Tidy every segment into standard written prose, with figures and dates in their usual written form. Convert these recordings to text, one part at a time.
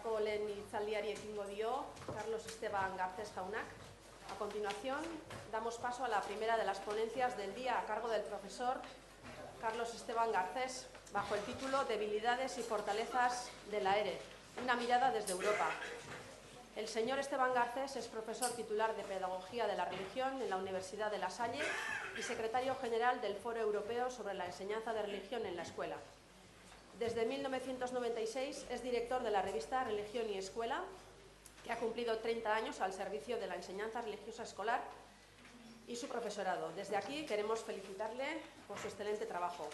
Gaurko lehen hitzaldiari ekingo dio Carlos Esteban Garcés jaunak. A continuación, damos paso a la primera de las ponencias del día a cargo del profesor Carlos Esteban Garcés, bajo el título Debilidades y fortalezas de la ERE, una mirada desde Europa. El señor Esteban Garcés es profesor titular de Pedagogía de la Religión en la Universidad de La Salle y secretario general del Foro Europeo sobre la Enseñanza de Religión en la Escuela. Desde 1996 es director de la revista Religión y Escuela, que ha cumplido 30 años al servicio de la enseñanza religiosa escolar y su profesorado. Desde aquí queremos felicitarle por su excelente trabajo.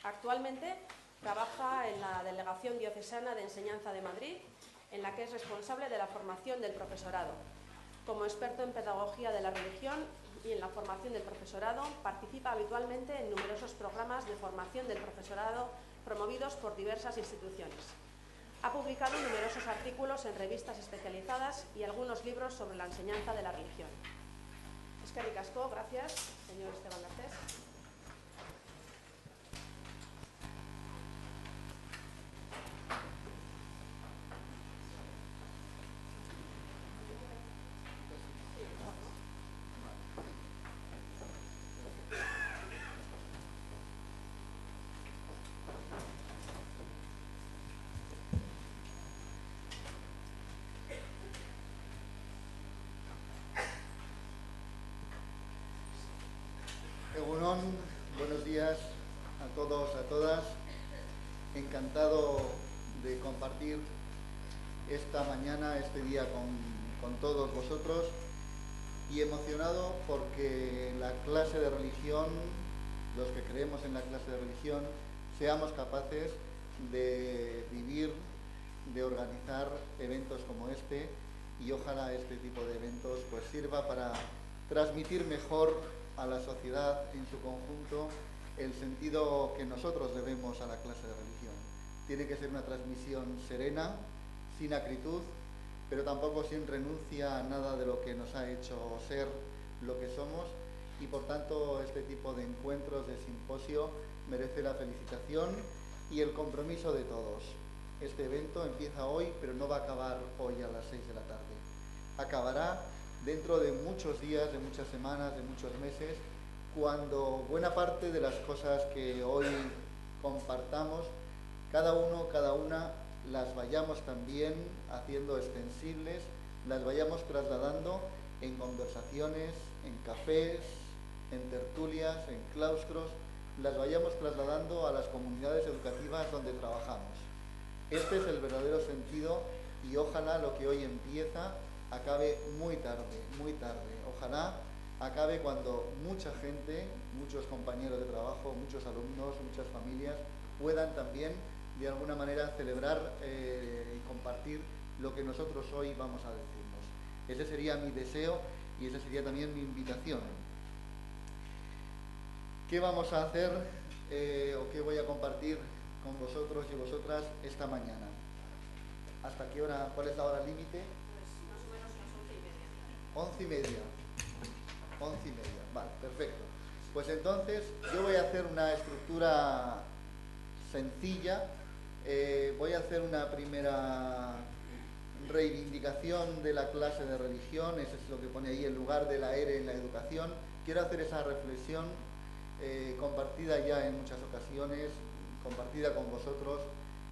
Actualmente trabaja en la Delegación Diocesana de Enseñanza de Madrid, en la que es responsable de la formación del profesorado. Como experto en pedagogía de la religión y en la formación del profesorado, participa habitualmente en numerosos programas de formación del profesorado promovidos por diversas instituciones. Ha publicado numerosos artículos en revistas especializadas y algunos libros sobre la enseñanza de la religión. Eskerrik asko, gracias, señor Esteban Garcés. Egunon, buenos días a todos, a todas. Encantado de compartir esta mañana, este día con todos vosotros y emocionado porque la clase de religión, los que creemos en la clase de religión, seamos capaces de vivir, de organizar eventos como este y ojalá este tipo de eventos pues sirva para transmitir mejor a la sociedad en su conjunto el sentido que nosotros debemos a la clase de religión. Tiene que ser una transmisión serena, sin acritud, pero tampoco sin renuncia a nada de lo que nos ha hecho ser lo que somos y por tanto este tipo de encuentros, de simposio, merece la felicitación y el compromiso de todos. Este evento empieza hoy, pero no va a acabar hoy a las 6 de la tarde. Acabará dentro de muchos días, de muchas semanas, de muchos meses, cuando buena parte de las cosas que hoy compartamos, cada uno, cada una, las vayamos también haciendo extensibles, las vayamos trasladando en conversaciones, en cafés, en tertulias, en claustros, las vayamos trasladando a las comunidades educativas donde trabajamos. Este es el verdadero sentido y ojalá lo que hoy empieza acabe muy tarde, muy tarde. Ojalá acabe cuando mucha gente, muchos compañeros de trabajo, muchos alumnos, muchas familias puedan también de alguna manera celebrar y compartir lo que nosotros hoy vamos a decirnos. Ese sería mi deseo y esa sería también mi invitación. ¿Qué vamos a hacer o qué voy a compartir con vosotros y vosotras esta mañana? ¿Hasta qué hora? ¿Cuál es la hora límite? 11:30. 11:30, vale, perfecto. Pues entonces yo voy a hacer una estructura sencilla, voy a hacer una primera reivindicación de la clase de religión, eso es lo que pone ahí, el lugar de la ERE en la educación. Quiero hacer esa reflexión compartida ya en muchas ocasiones, compartida con vosotros.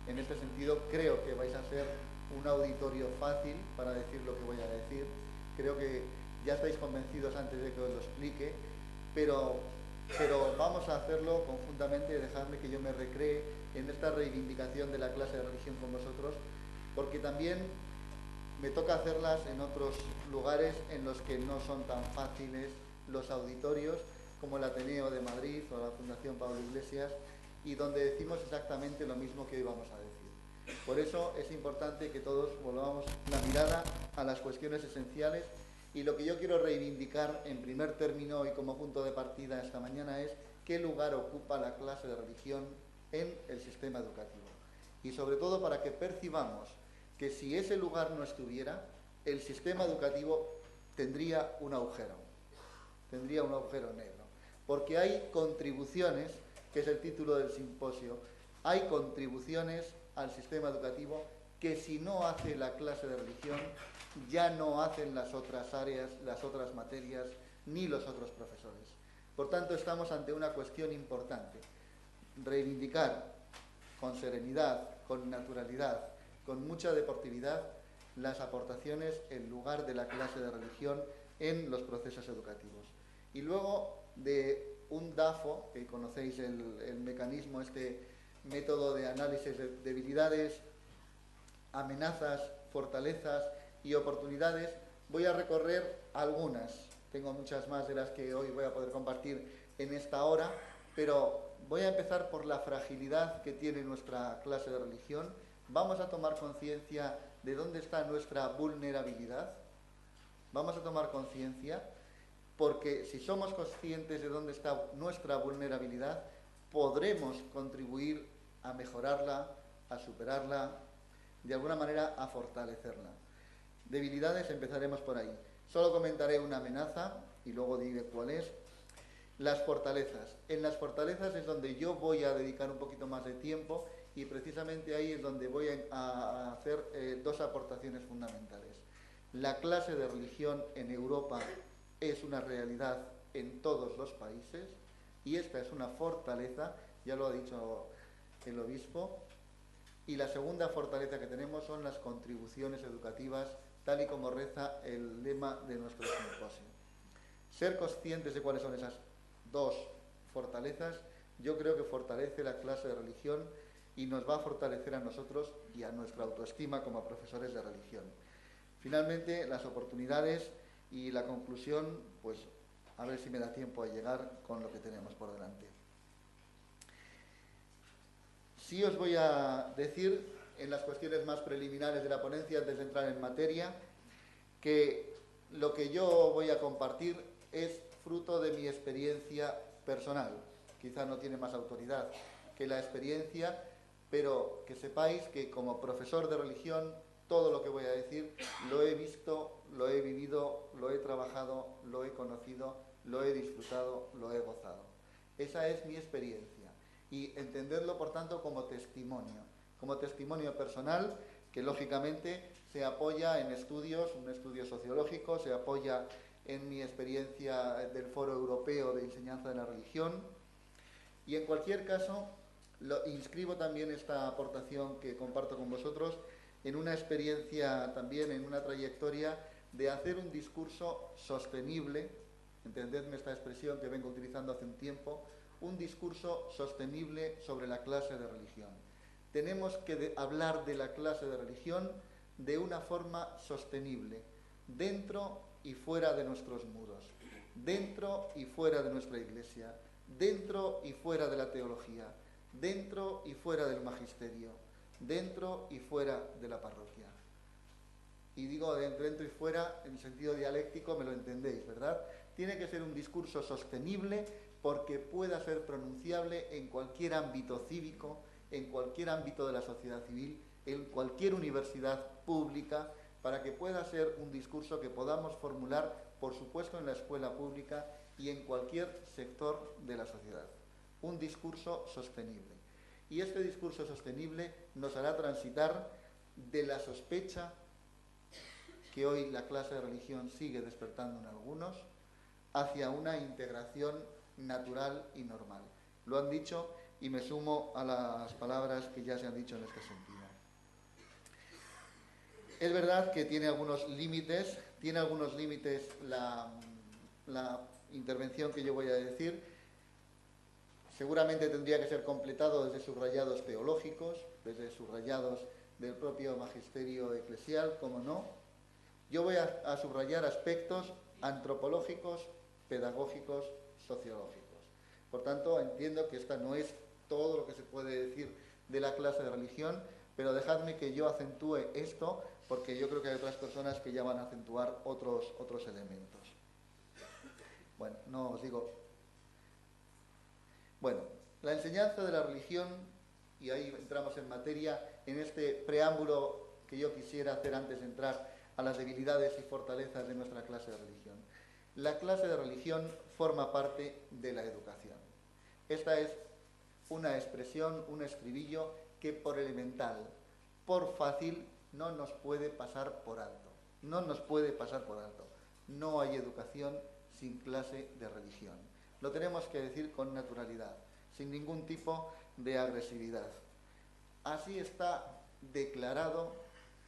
En este sentido creo que vais a ser un auditorio fácil para decir lo que voy a decir. Creo que ya estáis convencidos antes de que os lo explique, pero vamos a hacerlo conjuntamente. Dejadme que yo me recree en esta reivindicación de la clase de religión con vosotros, porque también me toca hacerlas en otros lugares en los que no son tan fáciles los auditorios, como el Ateneo de Madrid o la Fundación Pablo Iglesias, y donde decimos exactamente lo mismo que hoy vamos a decir. Por eso es importante que todos volvamos la mirada a las cuestiones esenciales y lo que yo quiero reivindicar en primer término y como punto de partida esta mañana es qué lugar ocupa la clase de religión en el sistema educativo. Y sobre todo para que percibamos que si ese lugar no estuviera, el sistema educativo tendría un agujero negro. Porque hay contribuciones, que es el título del simposio, hay contribuciones al sistema educativo que si no hace la clase de religión, ya no hacen las otras áreas, las otras materias, ni los otros profesores. Por tanto, estamos ante una cuestión importante. Reivindicar con serenidad, con naturalidad, con mucha deportividad, las aportaciones en lugar de la clase de religión en los procesos educativos. Y luego de un DAFO, que conocéis el mecanismo, este método de análisis de debilidades, amenazas, fortalezas y oportunidades, voy a recorrer algunas. Tengo muchas más de las que hoy voy a poder compartir en esta hora, pero voy a empezar por la fragilidad que tiene nuestra clase de religión. Vamos a tomar conciencia de dónde está nuestra vulnerabilidad. Vamos a tomar conciencia, porque si somos conscientes de dónde está nuestra vulnerabilidad, podremos contribuir a mejorarla, a superarla, de alguna manera a fortalecerla. Debilidades, empezaremos por ahí. Solo comentaré una amenaza y luego diré cuál es. Las fortalezas. En las fortalezas es donde yo voy a dedicar un poquito más de tiempo y precisamente ahí es donde voy a hacer dos aportaciones fundamentales. La clase de religión en Europa es una realidad en todos los países y esta es una fortaleza, ya lo ha dicho el obispo. Y la segunda fortaleza que tenemos son las contribuciones educativas, tal y como reza el lema de nuestro simposio. Ser conscientes de cuáles son esas dos fortalezas, yo creo que fortalece la clase de religión y nos va a fortalecer a nosotros y a nuestra autoestima como profesores de religión. Finalmente, las oportunidades y la conclusión, pues a ver si me da tiempo a llegar con lo que tenemos por delante. Sí os voy a decir, en las cuestiones más preliminares de la ponencia, antes de entrar en materia, que lo que yo voy a compartir es fruto de mi experiencia personal. Quizá no tiene más autoridad que la experiencia, pero que sepáis que como profesor de religión, todo lo que voy a decir lo he visto, lo he vivido, lo he trabajado, lo he conocido, lo he disfrutado, lo he gozado. Esa es mi experiencia. Y entenderlo, por tanto, como testimonio personal, que lógicamente se apoya en estudios, un estudio sociológico, se apoya en mi experiencia del Foro Europeo de Enseñanza de la Religión. Y en cualquier caso, inscribo también esta aportación que comparto con vosotros en una experiencia también, en una trayectoria de hacer un discurso sostenible, entendedme esta expresión que vengo utilizando hace un tiempo, un discurso sostenible sobre la clase de religión. Tenemos que hablar de la clase de religión de una forma sostenible, dentro y fuera de nuestros muros, dentro y fuera de nuestra iglesia, dentro y fuera de la teología, dentro y fuera del magisterio, dentro y fuera de la parroquia. Y digo dentro y fuera en sentido dialéctico, me lo entendéis, ¿verdad? Tiene que ser un discurso sostenible porque pueda ser pronunciable en cualquier ámbito cívico, en cualquier ámbito de la sociedad civil, en cualquier universidad pública, para que pueda ser un discurso que podamos formular, por supuesto, en la escuela pública y en cualquier sector de la sociedad. Un discurso sostenible. Y este discurso sostenible nos hará transitar de la sospecha que hoy la clase de religión sigue despertando en algunos, hacia una integración natural y normal. Lo han dicho y me sumo a las palabras que ya se han dicho en este sentido. Es verdad que tiene algunos límites la intervención que yo voy a decir. Seguramente tendría que ser completado desde subrayados teológicos, desde subrayados del propio magisterio eclesial, como no. Yo voy a subrayar aspectos antropológicos, pedagógicos, sociológicos. Por tanto, entiendo que esta no es todo lo que se puede decir de la clase de religión, pero dejadme que yo acentúe esto, porque yo creo que hay otras personas que ya van a acentuar otros elementos. Bueno, no os digo. Bueno, la enseñanza de la religión, y ahí entramos en materia, en este preámbulo que yo quisiera hacer antes de entrar a las debilidades y fortalezas de nuestra clase de religión. La clase de religión forma parte de la educación. Esta es una expresión, un estribillo que por elemental, por fácil, no nos puede pasar por alto. No nos puede pasar por alto. No hay educación sin clase de religión. Lo tenemos que decir con naturalidad, sin ningún tipo de agresividad. Así está declarado,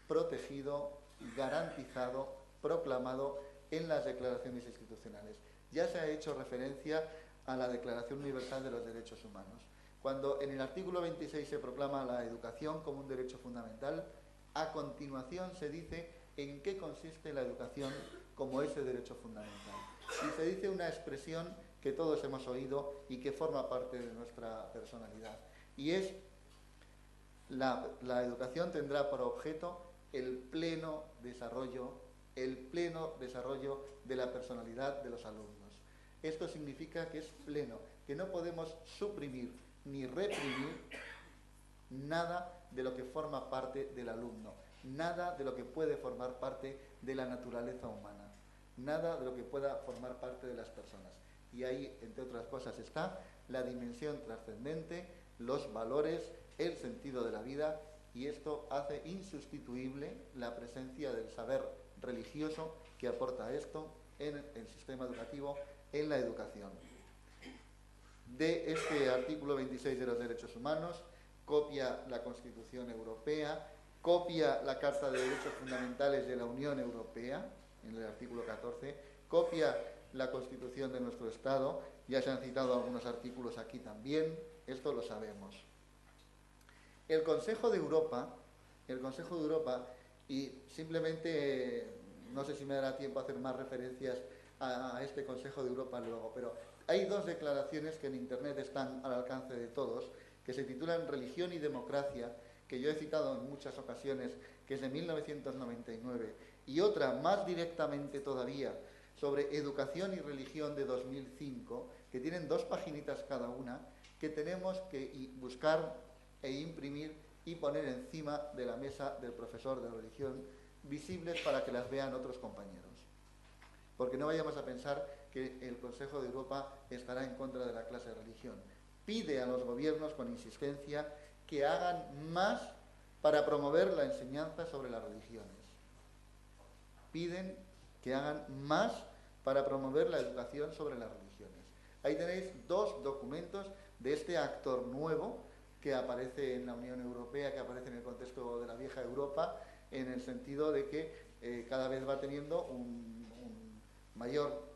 protegido, garantizado, proclamado en las declaraciones institucionales. Ya se ha hecho referencia a la Declaración Universal de los Derechos Humanos. Cuando en el artículo 26 se proclama la educación como un derecho fundamental, a continuación se dice en qué consiste la educación como ese derecho fundamental. Y se dice una expresión que todos hemos oído y que forma parte de nuestra personalidad. Y es, la educación tendrá por objeto el pleno desarrollo de la personalidad de los alumnos. Esto significa que es pleno, que no podemos suprimir ni reprimir nada de lo que forma parte del alumno, nada de lo que puede formar parte de la naturaleza humana, nada de lo que pueda formar parte de las personas. Y ahí, entre otras cosas, está la dimensión trascendente, los valores, el sentido de la vida, y esto hace insustituible la presencia del saber religioso que aporta esto en el sistema educativo, en la educación. De este artículo 26 de los Derechos Humanos, copia la Constitución Europea, copia la Carta de Derechos Fundamentales de la Unión Europea, en el artículo 14, copia la Constitución de nuestro Estado, ya se han citado algunos artículos aquí también, esto lo sabemos. El Consejo de Europa, y simplemente, no sé si me dará tiempo a hacer más referencias a este Consejo de Europa luego, pero hay dos declaraciones que en Internet están al alcance de todos, que se titulan Religión y Democracia, que yo he citado en muchas ocasiones, que es de 1999, y otra más directamente todavía, sobre Educación y Religión de 2005, que tienen 2 paginitas cada una, que tenemos que buscar e imprimir y poner encima de la mesa del profesor de religión, visibles para que las vean otros compañeros. Porque no vayamos a pensar que el Consejo de Europa estará en contra de la clase de religión. Pide a los gobiernos con insistencia que hagan más para promover la enseñanza sobre las religiones. Piden que hagan más para promover la educación sobre las religiones. Ahí tenéis 2 documentos de este actor nuevo que aparece en la Unión Europea, que aparece en el contexto de la vieja Europa, en el sentido de que cada vez va teniendo mayor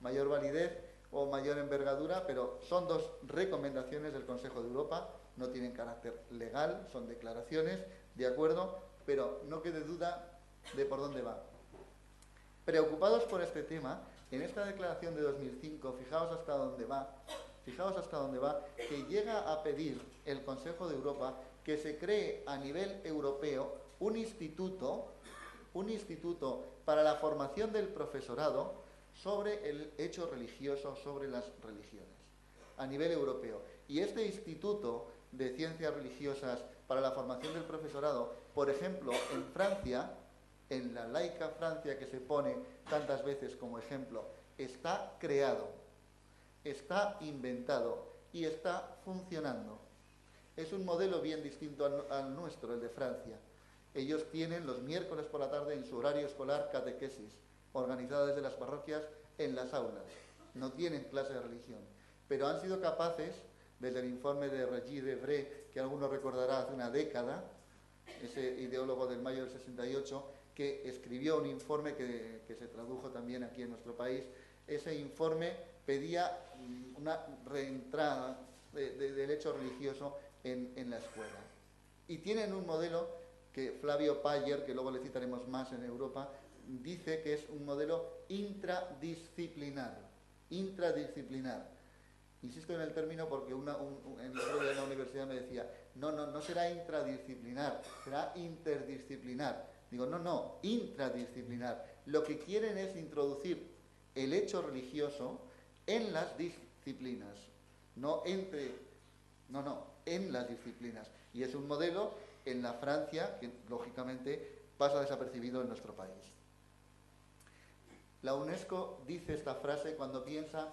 validez o mayor envergadura, pero son 2 recomendaciones del Consejo de Europa, no tienen carácter legal, son declaraciones, de acuerdo, pero no quede duda de por dónde va. Preocupados por este tema, en esta declaración de 2005, fijaos hasta dónde va, que llega a pedir el Consejo de Europa que se cree a nivel europeo un instituto para la formación del profesorado sobre el hecho religioso, sobre las religiones, a nivel europeo. Y este instituto de ciencias religiosas para la formación del profesorado, por ejemplo, en Francia, en la laica Francia que se pone tantas veces como ejemplo, está creado, está inventado y está funcionando. Es un modelo bien distinto al nuestro, el de Francia. Ellos tienen los miércoles por la tarde en su horario escolar catequesis, organizada desde las parroquias en las aulas. No tienen clase de religión, pero han sido capaces, desde el informe de Regis Debray, que alguno recordará hace una década, ese ideólogo del mayo del 68, que escribió un informe que se tradujo también aquí en nuestro país. Ese informe pedía una reentrada del hecho religioso en la escuela. Y tienen un modelo que Flavio Payer, que luego le citaremos más en Europa, dice que es un modelo intradisciplinar. Insisto en el término porque en la universidad me decía, no será intradisciplinar, será interdisciplinar. Digo, no, intradisciplinar. Lo que quieren es introducir el hecho religioso en las disciplinas, en las disciplinas. Y es un modelo en la Francia que, lógicamente, pasa desapercibido en nuestro país. La UNESCO dice esta frase cuando piensa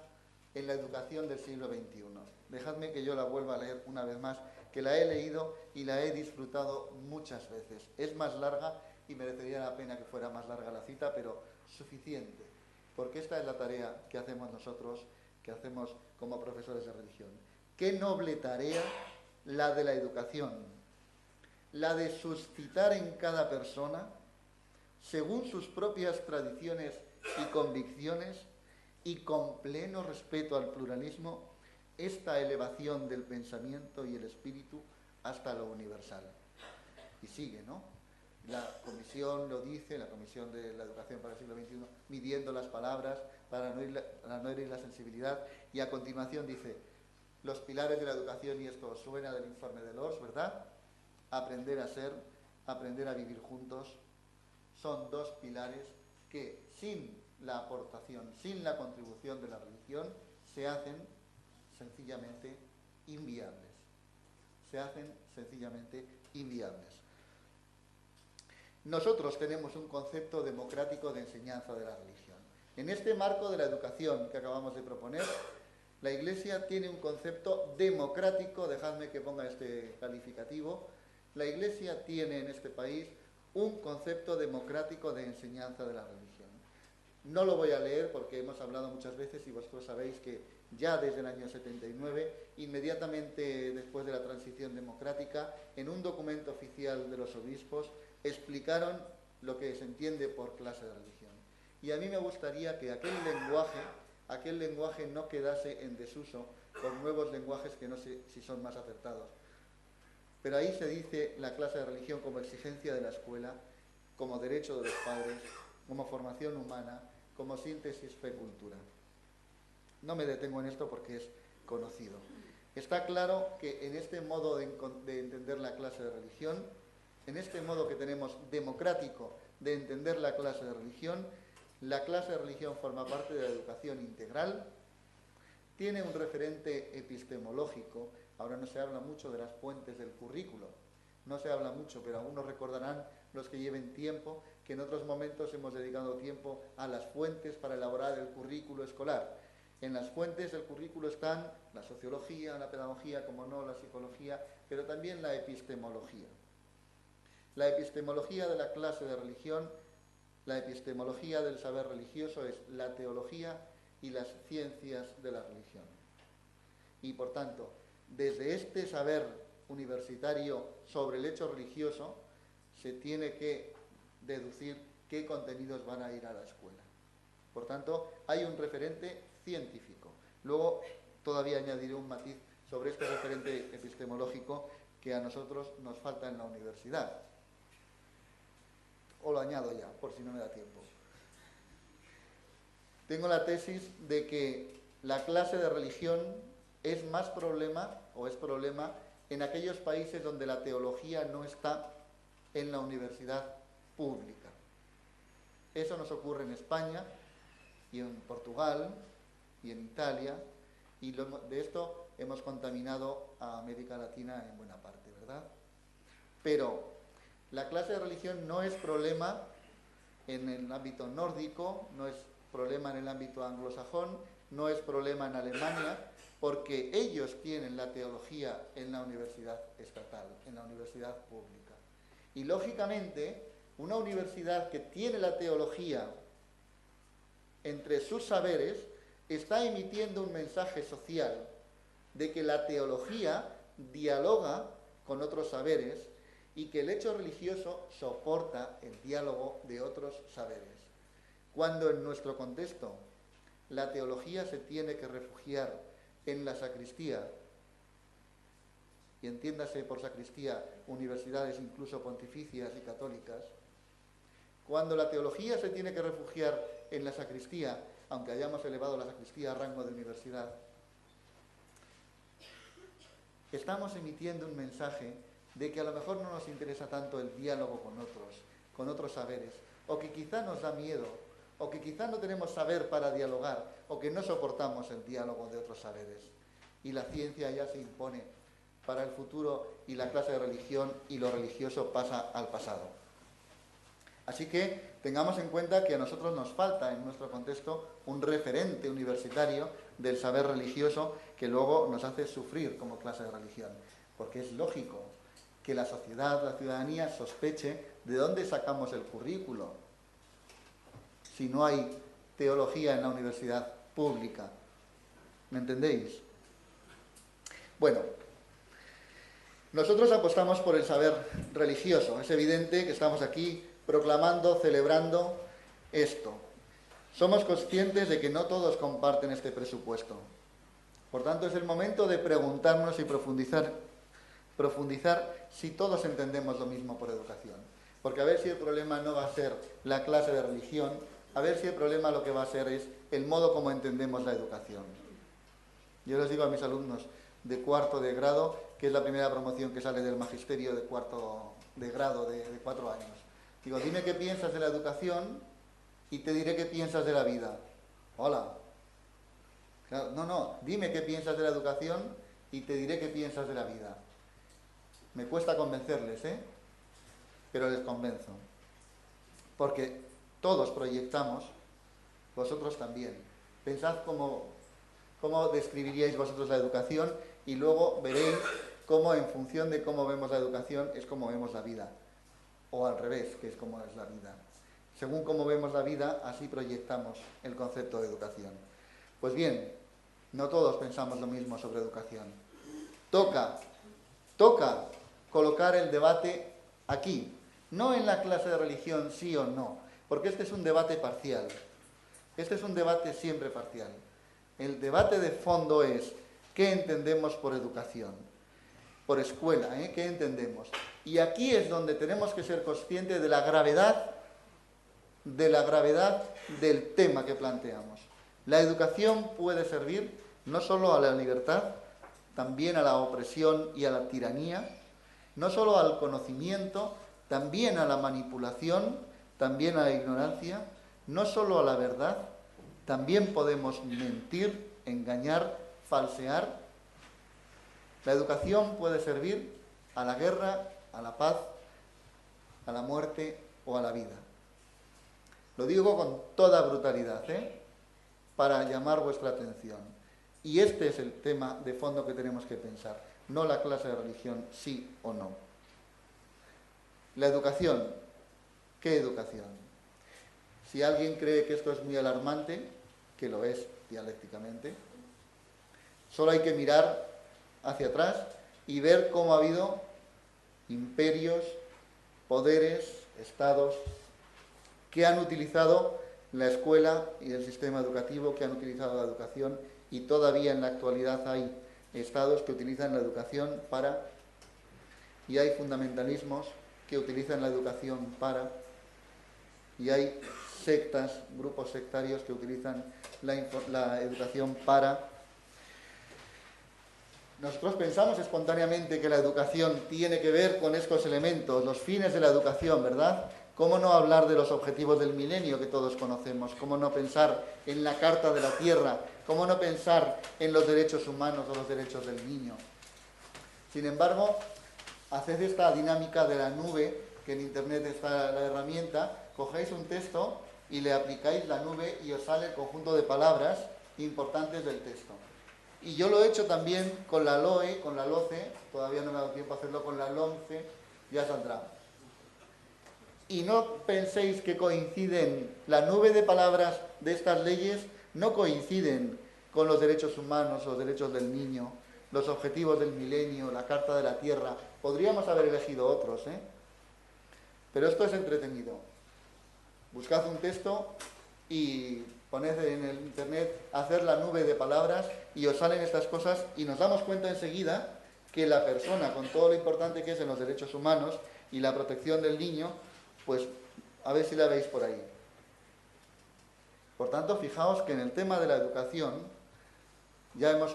en la educación del siglo XXI. Dejadme que yo la vuelva a leer una vez más, que que la he leído y la he disfrutado muchas veces. Es más larga y merecería la pena que fuera más larga la cita, pero suficiente, porque esta es la tarea que hacemos nosotros, que hacemos como profesores de religión. Qué noble tarea la de la educación, la de suscitar en cada persona, según sus propias tradiciones y convicciones, y con pleno respeto al pluralismo, esta elevación del pensamiento y el espíritu hasta lo universal. Y sigue, ¿no? La comisión lo dice, la Comisión de la Educación para el siglo XXI, midiendo las palabras para no herir la sensibilidad, y a continuación dice, los pilares de la educación, y esto suena del informe de Loos, ¿verdad? Aprender a ser, aprender a vivir juntos, son dos pilares que sin la aportación, sin la contribución de la religión, se hacen sencillamente inviables. Se hacen sencillamente inviables. Nosotros tenemos un concepto democrático de enseñanza de la religión. En este marco de la educación que acabamos de proponer, la Iglesia tiene un concepto democrático, dejadme que ponga este calificativo, la Iglesia tiene en este país un concepto democrático de enseñanza de la religión. No lo voy a leer porque hemos hablado muchas veces y vosotros sabéis que ya desde el año 79, inmediatamente después de la transición democrática, en un documento oficial de los obispos, explicaron lo que se entiende por clase de religión. Y a mí me gustaría que aquel lenguaje no quedase en desuso por nuevos lenguajes que no sé si son más acertados. Pero ahí se dice la clase de religión como exigencia de la escuela, como derecho de los padres, como formación humana, como síntesis fe-cultura. No me detengo en esto porque es conocido. Está claro que en este modo de entender la clase de religión, en este modo que tenemos democrático de entender la clase de religión forma parte de la educación integral, tiene un referente epistemológico. Ahora no se habla mucho de las fuentes del currículo, no se habla mucho, pero algunos recordarán, los que lleven tiempo, que en otros momentos hemos dedicado tiempo a las fuentes para elaborar el currículo escolar. En las fuentes del currículo están la sociología, la pedagogía, como no, la psicología, pero también la epistemología. La epistemología de la clase de religión, la epistemología del saber religioso es la teología y las ciencias de la religión. Y por tanto, desde este saber universitario sobre el hecho religioso, se tiene que deducir qué contenidos van a ir a la escuela. Por tanto, hay un referente científico. Luego, todavía añadiré un matiz sobre este referente epistemológico que a nosotros nos falta en la universidad. O lo añado ya, por si no me da tiempo. Tengo la tesis de que la clase de religión es más problema, o es problema, en aquellos países donde la teología no está en la universidad pública. Eso nos ocurre en España y en Portugal y en Italia, y de esto hemos contaminado a América Latina en buena parte, ¿verdad? Pero la clase de religión no es problema en el ámbito nórdico, no es problema en el ámbito anglosajón, no es problema en Alemania, porque ellos tienen la teología en la universidad estatal, en la universidad pública. Y lógicamente, una universidad que tiene la teología entre sus saberes está emitiendo un mensaje social de que la teología dialoga con otros saberes y que el hecho religioso soporta el diálogo de otros saberes. Cuando en nuestro contexto la teología se tiene que refugiar en la sacristía, y entiéndase por sacristía universidades incluso pontificias y católicas, cuando la teología se tiene que refugiar en la sacristía, aunque hayamos elevado la sacristía a rango de universidad, estamos emitiendo un mensaje de que a lo mejor no nos interesa tanto el diálogo con otros saberes, o que quizá nos da miedo, o que quizá no tenemos saber para dialogar, o que no soportamos el diálogo de otros saberes. Y la ciencia ya se impone para el futuro y la clase de religión y lo religioso pasa al pasado. Así que tengamos en cuenta que a nosotros nos falta en nuestro contexto un referente universitario del saber religioso que luego nos hace sufrir como clase de religión. porque es lógico que la sociedad, la ciudadanía sospeche de dónde sacamos el currículo si no hay teología en la universidad pública. ¿Me entendéis? Bueno, nosotros apostamos por el saber religioso. Es evidente que estamos aquí proclamando, celebrando esto. Somos conscientes de que no todos comparten este presupuesto. Por tanto, es el momento de preguntarnos y profundizar si todos entendemos lo mismo por educación. Porque a ver si el problema no va a ser la clase de religión, a ver si el problema lo que va a ser es el modo como entendemos la educación. Yo les digo a mis alumnos de cuarto de grado, que es la primera promoción que sale del magisterio de cuarto de grado de 4 años. Digo, dime qué piensas de la educación y te diré qué piensas de la vida. Hola. Claro, no, dime qué piensas de la educación y te diré qué piensas de la vida. Me cuesta convencerles, pero les convenzo. Porque todos proyectamos, vosotros también. Pensad cómo describiríais vosotros la educación y luego veréis cómo en función de cómo vemos la educación es como vemos la vida. O al revés, que es como es la vida. Según cómo vemos la vida, así proyectamos el concepto de educación. Pues bien, no todos pensamos lo mismo sobre educación. Toca colocar el debate aquí, no en la clase de religión sí o no, porque este es un debate parcial. Este es un debate siempre parcial. El debate de fondo es ¿qué entendemos por educación? Por escuela, ¿qué entendemos? Y aquí es donde tenemos que ser conscientes de la gravedad del tema que planteamos. La educación puede servir no solo a la libertad, también a la opresión y a la tiranía, no solo al conocimiento, también a la manipulación, también a la ignorancia, no solo a la verdad, también podemos mentir, engañar, falsear. La educación puede servir a la guerra, a la paz, a la muerte o a la vida. Lo digo con toda brutalidad, para llamar vuestra atención. Y este es el tema de fondo que tenemos que pensar, no la clase de religión, sí o no. La educación, ¿qué educación? Si alguien cree que esto es muy alarmante, que lo es dialécticamente, solo hay que mirar hacia atrás y ver cómo ha habido imperios, poderes, estados que han utilizado la escuela y el sistema educativo, que han utilizado la educación, y todavía en la actualidad hay estados que utilizan la educación para, y hay fundamentalismos que utilizan la educación para, y hay sectas, grupos sectarios que utilizan la educación para. Nosotros pensamos espontáneamente que la educación tiene que ver con estos elementos, los fines de la educación, ¿verdad? ¿Cómo no hablar de los objetivos del milenio que todos conocemos? ¿Cómo no pensar en la Carta de la Tierra? ¿Cómo no pensar en los derechos humanos o los derechos del niño? Sin embargo, haced esta dinámica de la nube, que en Internet está la herramienta, cogéis un texto y le aplicáis la nube y os sale el conjunto de palabras importantes del texto. Y yo lo he hecho también con la LOE, con la LOCE, todavía no me ha dado tiempo a hacerlo con la LOMCE, ya saldrá. Y no penséis que coinciden, la nube de palabras de estas leyes no coinciden con los derechos humanos, los derechos del niño, los objetivos del milenio, la Carta de la Tierra. Podríamos haber elegido otros, pero esto es entretenido. Buscad un texto y poned en el Internet hacer la nube de palabras y os salen estas cosas y nos damos cuenta enseguida que la persona, con todo lo importante que es en los derechos humanos y la protección del niño, pues a ver si la veis por ahí. Por tanto, fijaos que en el tema de la educación, ya hemos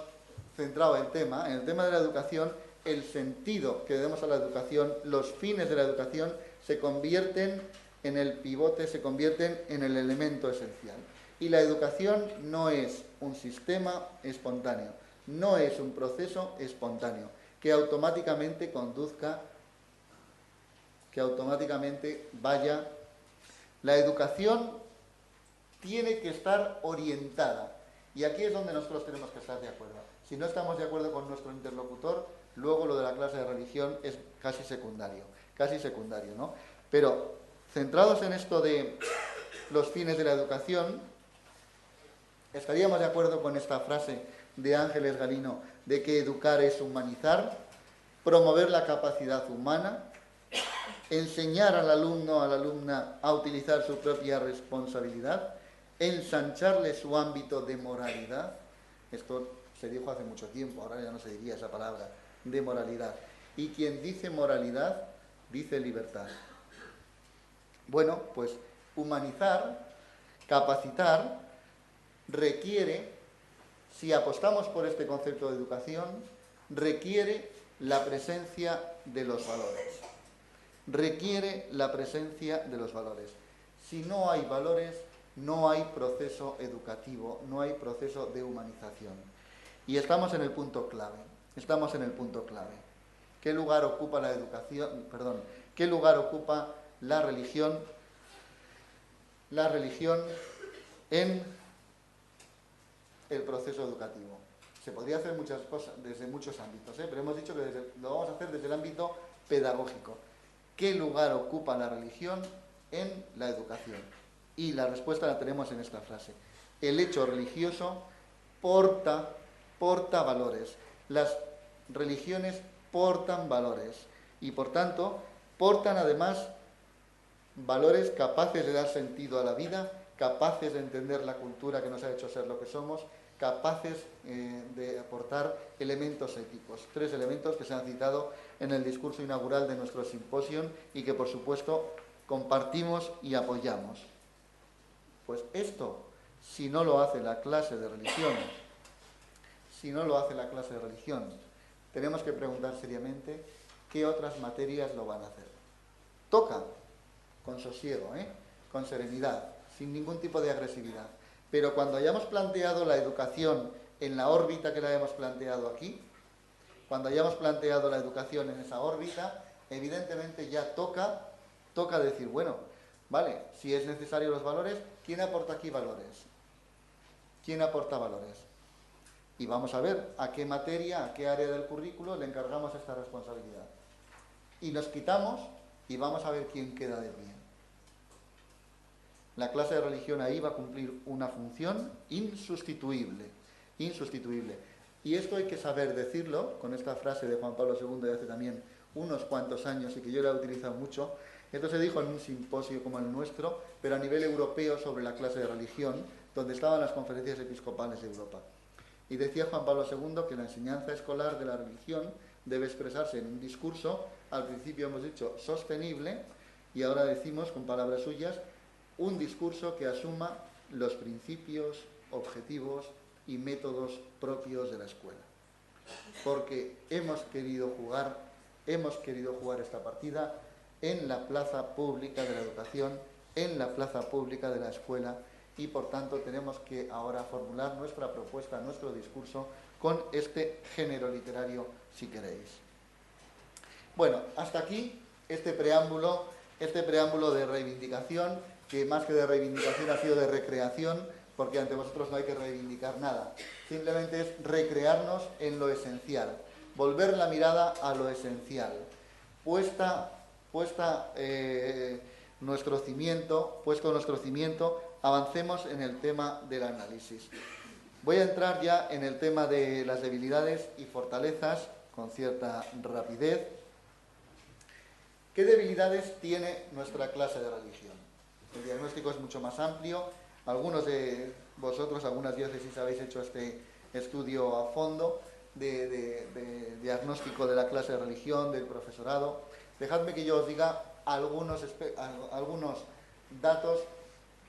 centrado el tema, en el tema de la educación, el sentido que le damos a la educación, los fines de la educación, se convierten en el pivote, se convierten en el elemento esencial. Y la educación no es un sistema espontáneo, no es un proceso espontáneo, que automáticamente conduzca, que automáticamente vaya. La educación tiene que estar orientada. Y aquí es donde nosotros tenemos que estar de acuerdo. Si no estamos de acuerdo con nuestro interlocutor, luego lo de la clase de religión es casi secundario, ¿no? Pero centrados en esto de los fines de la educación, estaríamos de acuerdo con esta frase de Ángeles Galino de que educar es humanizar, promover la capacidad humana, enseñar al alumno o a la alumna a utilizar su propia responsabilidad, ensancharle su ámbito de moralidad. Esto se dijo hace mucho tiempo, ahora ya no se diría esa palabra, de moralidad. Y quien dice moralidad, dice libertad. Bueno, pues humanizar, capacitar, requiere, si apostamos por este concepto de educación, requiere la presencia de los valores. Requiere la presencia de los valores. Si no hay valores, no hay proceso educativo, no hay proceso de humanización. Y estamos en el punto clave. ¿Qué lugar ocupa la educación? ¿Qué lugar ocupa la religión? La religión en el proceso educativo. Se podría hacer muchas cosas desde muchos ámbitos, pero hemos dicho que lo vamos a hacer desde el ámbito pedagógico. ¿Qué lugar ocupa la religión en la educación? Y la respuesta la tenemos en esta frase. El hecho religioso porta valores. Las religiones portan valores y, por tanto, portan además valores capaces de dar sentido a la vida, capaces de entender la cultura que nos ha hecho ser lo que somos, capaces de aportar elementos éticos. 3 elementos que se han citado en el discurso inaugural de nuestro simposio y que, por supuesto, compartimos y apoyamos. Pues esto, si no lo hace la clase de religión, tenemos que preguntar seriamente qué otras materias lo van a hacer. Toca, con sosiego, con serenidad, sin ningún tipo de agresividad. Pero cuando hayamos planteado la educación en la órbita que la hemos planteado aquí, cuando hayamos planteado la educación en esa órbita, evidentemente ya toca decir, bueno, vale, si es necesario los valores, ¿quién aporta aquí valores? ¿Quién aporta valores? Y vamos a ver a qué materia, a qué área del currículo le encargamos esta responsabilidad. Y nos quitamos y vamos a ver quién queda de pie. La clase de religión ahí va a cumplir una función insustituible. Y esto hay que saber decirlo, con esta frase de Juan Pablo II de hace también unos cuantos años y que yo la he utilizado mucho. Esto se dijo en un simposio como el nuestro, pero a nivel europeo sobre la clase de religión, donde estaban las conferencias episcopales de Europa. Y decía Juan Pablo II que la enseñanza escolar de la religión debe expresarse en un discurso, al principio hemos dicho sostenible, y ahora decimos, con palabras suyas, un discurso que asuma los principios, objetivos y métodos propios de la escuela. Porque hemos querido jugar esta partida en la plaza pública de la educación, en la plaza pública de la escuela, y por tanto tenemos que ahora formular nuestra propuesta, nuestro discurso, con este género literario, si queréis. Bueno, hasta aquí este preámbulo de reivindicación, que más que de reivindicación ha sido de recreación, porque ante vosotros no hay que reivindicar nada. Simplemente es recrearnos en lo esencial, volver la mirada a lo esencial. Puesto nuestro cimiento, avancemos en el tema del análisis. Voy a entrar ya en el tema de las debilidades y fortalezas con cierta rapidez. ¿Qué debilidades tiene nuestra clase de religión? El diagnóstico es mucho más amplio. Algunos de vosotros, algunas diócesis, habéis hecho este estudio a fondo de diagnóstico de la clase de religión, del profesorado. Dejadme que yo os diga algunos datos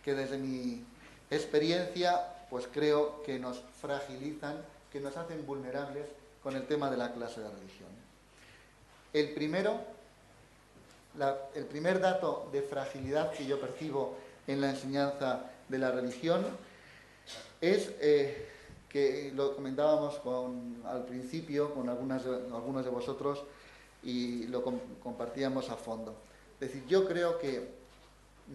que desde mi experiencia pues creo que nos fragilizan, que nos hacen vulnerables con el tema de la clase de religión. El primer dato de fragilidad que yo percibo en la enseñanza de la religión es que lo comentábamos al principio con algunos de vosotros y lo compartíamos a fondo. Es decir, yo creo que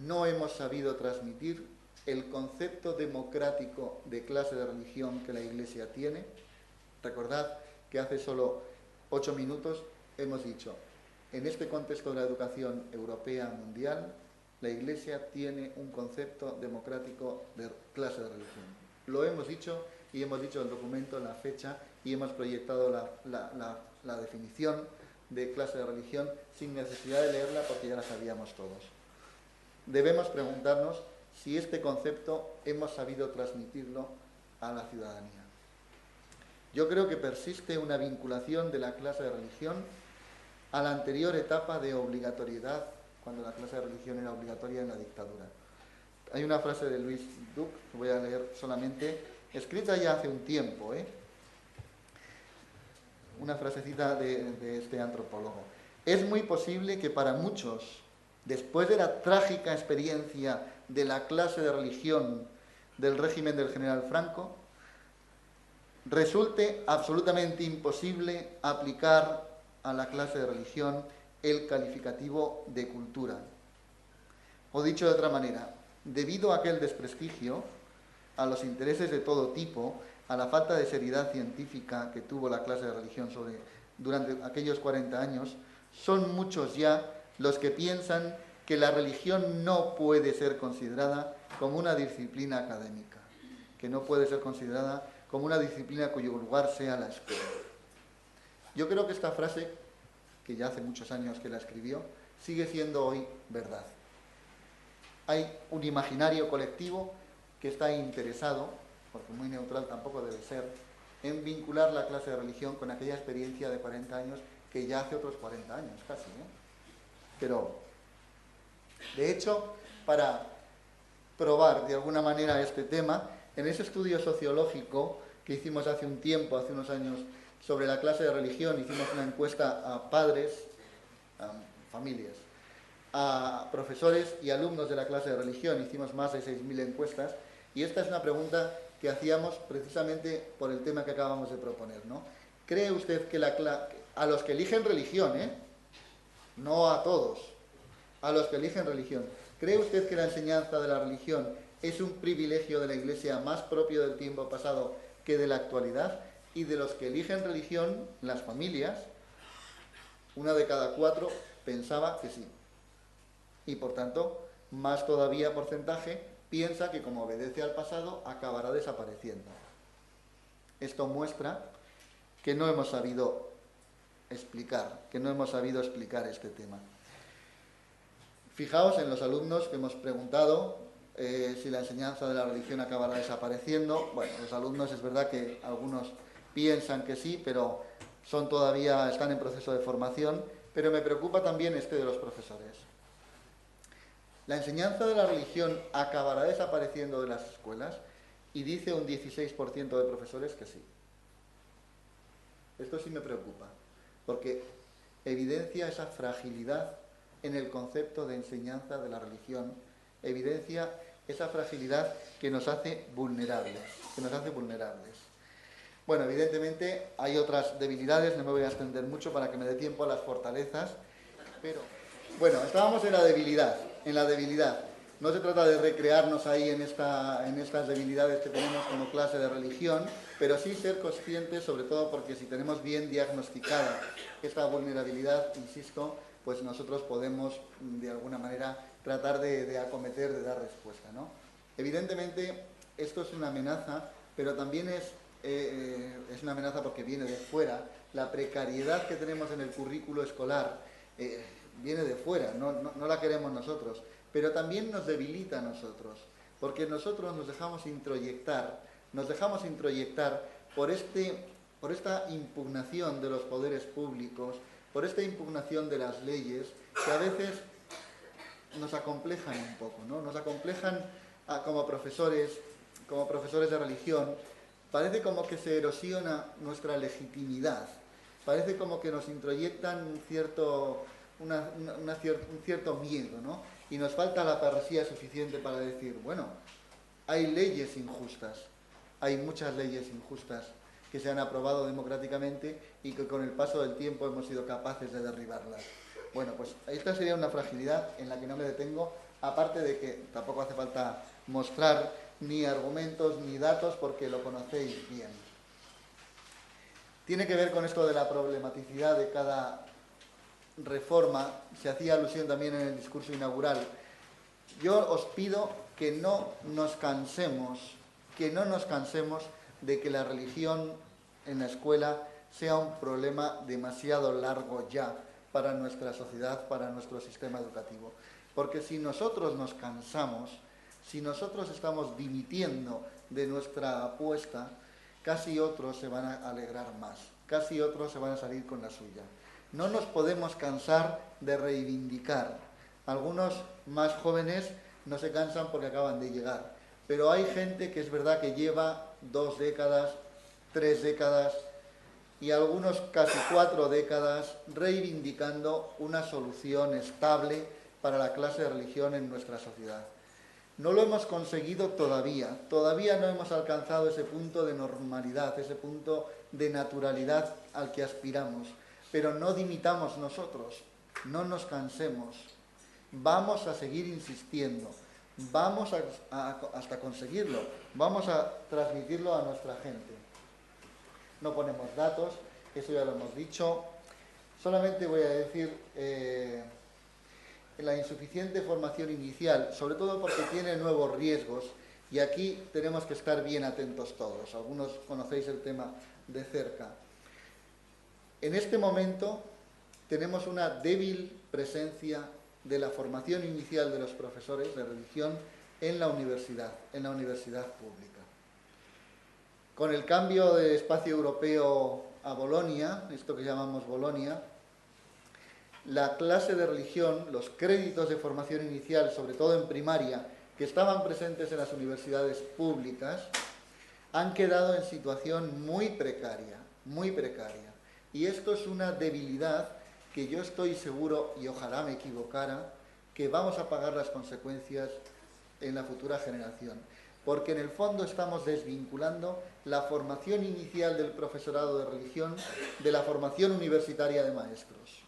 no hemos sabido transmitir el concepto democrático de clase de religión que la Iglesia tiene. Recordad que hace solo 8 minutos hemos dicho, en este contexto de la educación europea mundial, la Iglesia tiene un concepto democrático de clase de religión. Lo hemos dicho y hemos dicho el documento, la fecha, y hemos proyectado la definición de clase de religión sin necesidad de leerla porque ya la sabíamos todos. Debemos preguntarnos si este concepto hemos sabido transmitirlo a la ciudadanía. Yo creo que persiste una vinculación de la clase de religión a la anterior etapa de obligatoriedad, cuando la clase de religión era obligatoria en la dictadura. Hay una frase de Louis Duc, que voy a leer solamente, escrita ya hace un tiempo, una frasecita de este antropólogo. Es muy posible que para muchos, después de la trágica experiencia de la clase de religión del régimen del general Franco, resulte absolutamente imposible aplicar a la clase de religión el calificativo de cultura. O dicho de otra manera, debido a aquel desprestigio, a los intereses de todo tipo, a la falta de seriedad científica que tuvo la clase de religión durante aquellos 40 años, son muchos ya los que piensan que la religión no puede ser considerada como una disciplina académica, que no puede ser considerada como una disciplina cuyo lugar sea la escuela. Yo creo que esta frase, que ya hace muchos años que la escribió, sigue siendo hoy verdad. Hay un imaginario colectivo que está interesado, porque muy neutral tampoco debe ser, en vincular la clase de religión con aquella experiencia de 40 años que ya hace otros 40 años casi, Pero, de hecho, para probar de alguna manera este tema, en ese estudio sociológico que hicimos hace un tiempo, hace unos años, sobre la clase de religión, hicimos una encuesta a padres, a familias, a profesores y alumnos de la clase de religión. Hicimos más de 6.000 encuestas y esta es una pregunta que hacíamos precisamente por el tema que acabamos de proponer, ¿no? ¿Cree usted que a los que eligen religión, no a todos, a los que eligen religión, ¿cree usted que la enseñanza de la religión es un privilegio de la Iglesia más propio del tiempo pasado que de la actualidad? Y de los que eligen religión, las familias, 1 de cada 4 pensaba que sí. Y por tanto, más todavía porcentaje piensa que como obedece al pasado, acabará desapareciendo. Esto muestra que no hemos sabido explicar este tema. Fijaos en los alumnos que hemos preguntado si la enseñanza de la religión acabará desapareciendo. Bueno, los alumnos es verdad que algunos piensan que sí, pero están en proceso de formación, pero me preocupa también de los profesores. La enseñanza de la religión acabará desapareciendo de las escuelas y dice un 16% de profesores que sí. Esto sí me preocupa, porque evidencia esa fragilidad en el concepto de enseñanza de la religión, evidencia esa fragilidad que nos hace vulnerables, Bueno, evidentemente hay otras debilidades, no me voy a extender mucho para que me dé tiempo a las fortalezas, pero bueno, estábamos en la debilidad. No se trata de recrearnos ahí en estas debilidades que tenemos como clase de religión, pero sí ser conscientes, sobre todo porque si tenemos bien diagnosticada esta vulnerabilidad, insisto, pues nosotros podemos de alguna manera tratar de acometer, de dar respuesta, ¿no? Evidentemente esto es una amenaza, pero también es una amenaza porque viene de fuera. La precariedad que tenemos en el currículo escolar viene de fuera, no la queremos nosotros, pero también nos debilita a nosotros, porque nosotros nos dejamos introyectar por esta impugnación de los poderes públicos, por esta impugnación de las leyes, que a veces nos acomplejan un poco, ¿no? Nos acomplejan como profesores de religión. Parece como que se erosiona nuestra legitimidad, parece como que nos introyectan un cierto miedo, ¿no? Y nos falta la parresía suficiente para decir, bueno, hay leyes injustas, hay muchas leyes injustas que se han aprobado democráticamente y que con el paso del tiempo hemos sido capaces de derribarlas. Bueno, pues esta sería una fragilidad en la que no me detengo, aparte de que tampoco hace falta mostrar ni argumentos ni datos porque lo conocéis bien. tiene que ver con esto de la problematicidad de cada reforma. Se hacía alusión también en el discurso inaugural. Yo os pido que no nos cansemos de que la religión en la escuela sea un problema demasiado largo ya para nuestra sociedad, para nuestro sistema educativo. Porque si nosotros nos cansamos, si nosotros estamos dimitiendo de nuestra apuesta, casi otros se van a alegrar más, casi otros se van a salir con la suya. No nos podemos cansar de reivindicar. Algunos más jóvenes no se cansan porque acaban de llegar, pero hay gente que es verdad que lleva 2 décadas, 3 décadas y algunos casi 4 décadas reivindicando una solución estable para la clase de religión en nuestra sociedad. No lo hemos conseguido todavía no hemos alcanzado ese punto de normalidad, ese punto de naturalidad al que aspiramos, pero no dimitamos nosotros, no nos cansemos, vamos a seguir insistiendo, vamos hasta conseguirlo, vamos a transmitirlo a nuestra gente. No ponemos datos, eso ya lo hemos dicho, solamente voy a decir la insuficiente formación inicial, sobre todo porque tiene nuevos riesgos, y aquí tenemos que estar bien atentos todos. Algunos conocéis el tema de cerca. En este momento tenemos una débil presencia de la formación inicial de los profesores de religión en la universidad pública. Con el cambio de espacio europeo a Bolonia, esto que llamamos Bolonia, la clase de religión, los créditos de formación inicial, sobre todo en primaria, que estaban presentes en las universidades públicas, han quedado en situación muy precaria, muy precaria. Y esto es una debilidad que yo estoy seguro, y ojalá me equivocara, que vamos a pagar las consecuencias en la futura generación. Porque en el fondo estamos desvinculando la formación inicial del profesorado de religión de la formación universitaria de maestros.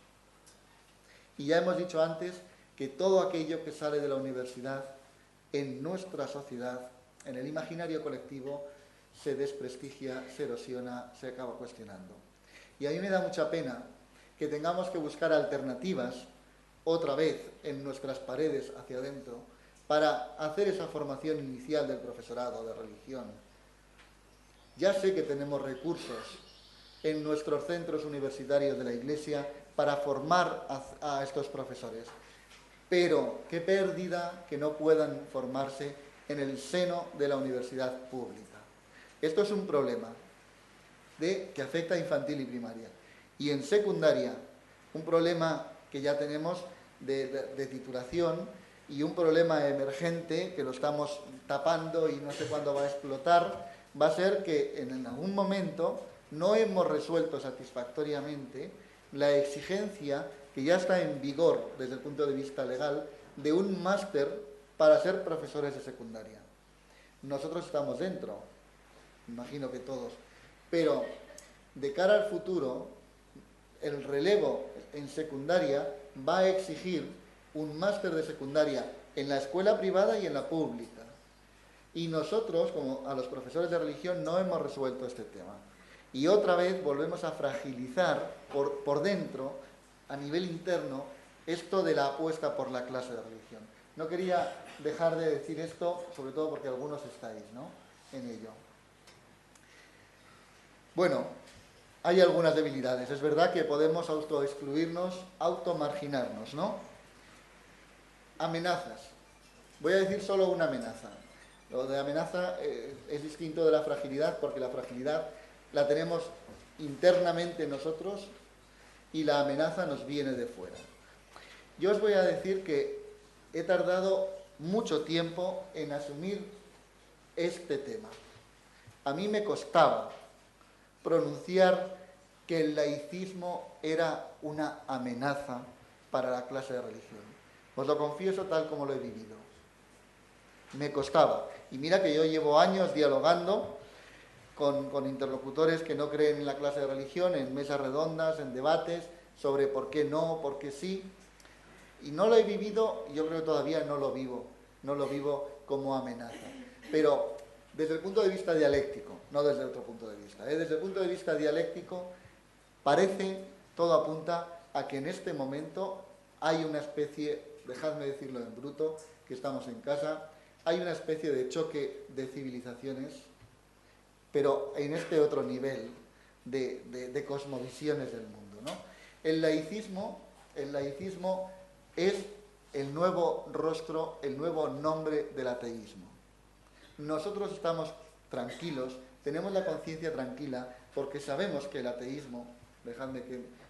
Y ya hemos dicho antes que todo aquello que sale de la universidad en nuestra sociedad, en el imaginario colectivo, se desprestigia, se erosiona, se acaba cuestionando. Y a mí me da mucha pena que tengamos que buscar alternativas otra vez en nuestras paredes hacia adentro para hacer esa formación inicial del profesorado de religión. Ya sé que tenemos recursos en nuestros centros universitarios de la Iglesia para formar a estos profesores, pero qué pérdida que no puedan formarse en el seno de la universidad pública. Esto es un problema que afecta a infantil y primaria. Y en secundaria, un problema que ya tenemos de titulación y un problema emergente que lo estamos tapando y no sé cuándo va a explotar, va a ser que en algún momento no hemos resuelto satisfactoriamente la exigencia que ya está en vigor desde el punto de vista legal de un máster para ser profesores de secundaria. Nosotros estamos dentro, imagino que todos, pero de cara al futuro, el relevo en secundaria va a exigir un máster de secundaria en la escuela privada y en la pública. Y nosotros, como a los profesores de religión, no hemos resuelto este tema. Y otra vez volvemos a fragilizar por dentro, a nivel interno, esto de la apuesta por la clase de religión. No quería dejar de decir esto, sobre todo porque algunos estáis, ¿no?, en ello. Bueno, hay algunas debilidades. Es verdad que podemos autoexcluirnos, automarginarnos, ¿no? Amenazas. Voy a decir solo una amenaza. Lo de amenaza es distinto de la fragilidad, porque la fragilidad la tenemos internamente nosotros y la amenaza nos viene de fuera. Yo os voy a decir que he tardado mucho tiempo en asumir este tema. A mí me costaba pronunciar que el laicismo era una amenaza para la clase de religión. Os lo confieso tal como lo he vivido. Me costaba. Y mira que yo llevo años dialogando con interlocutores que no creen en la clase de religión, en mesas redondas, en debates sobre por qué no, por qué sí. Y no lo he vivido, y yo creo que todavía no lo vivo como amenaza. Pero desde el punto de vista dialéctico, no desde otro punto de vista, desde el punto de vista dialéctico, todo apunta a que en este momento hay una especie, dejadme decirlo en bruto, que estamos en casa, hay una especie de choque de civilizaciones, pero en este otro nivel de cosmovisiones del mundo, ¿no? El laicismo es el nuevo rostro, el nuevo nombre del ateísmo. Nosotros estamos tranquilos, tenemos la conciencia tranquila, porque sabemos que el ateísmo, dejadme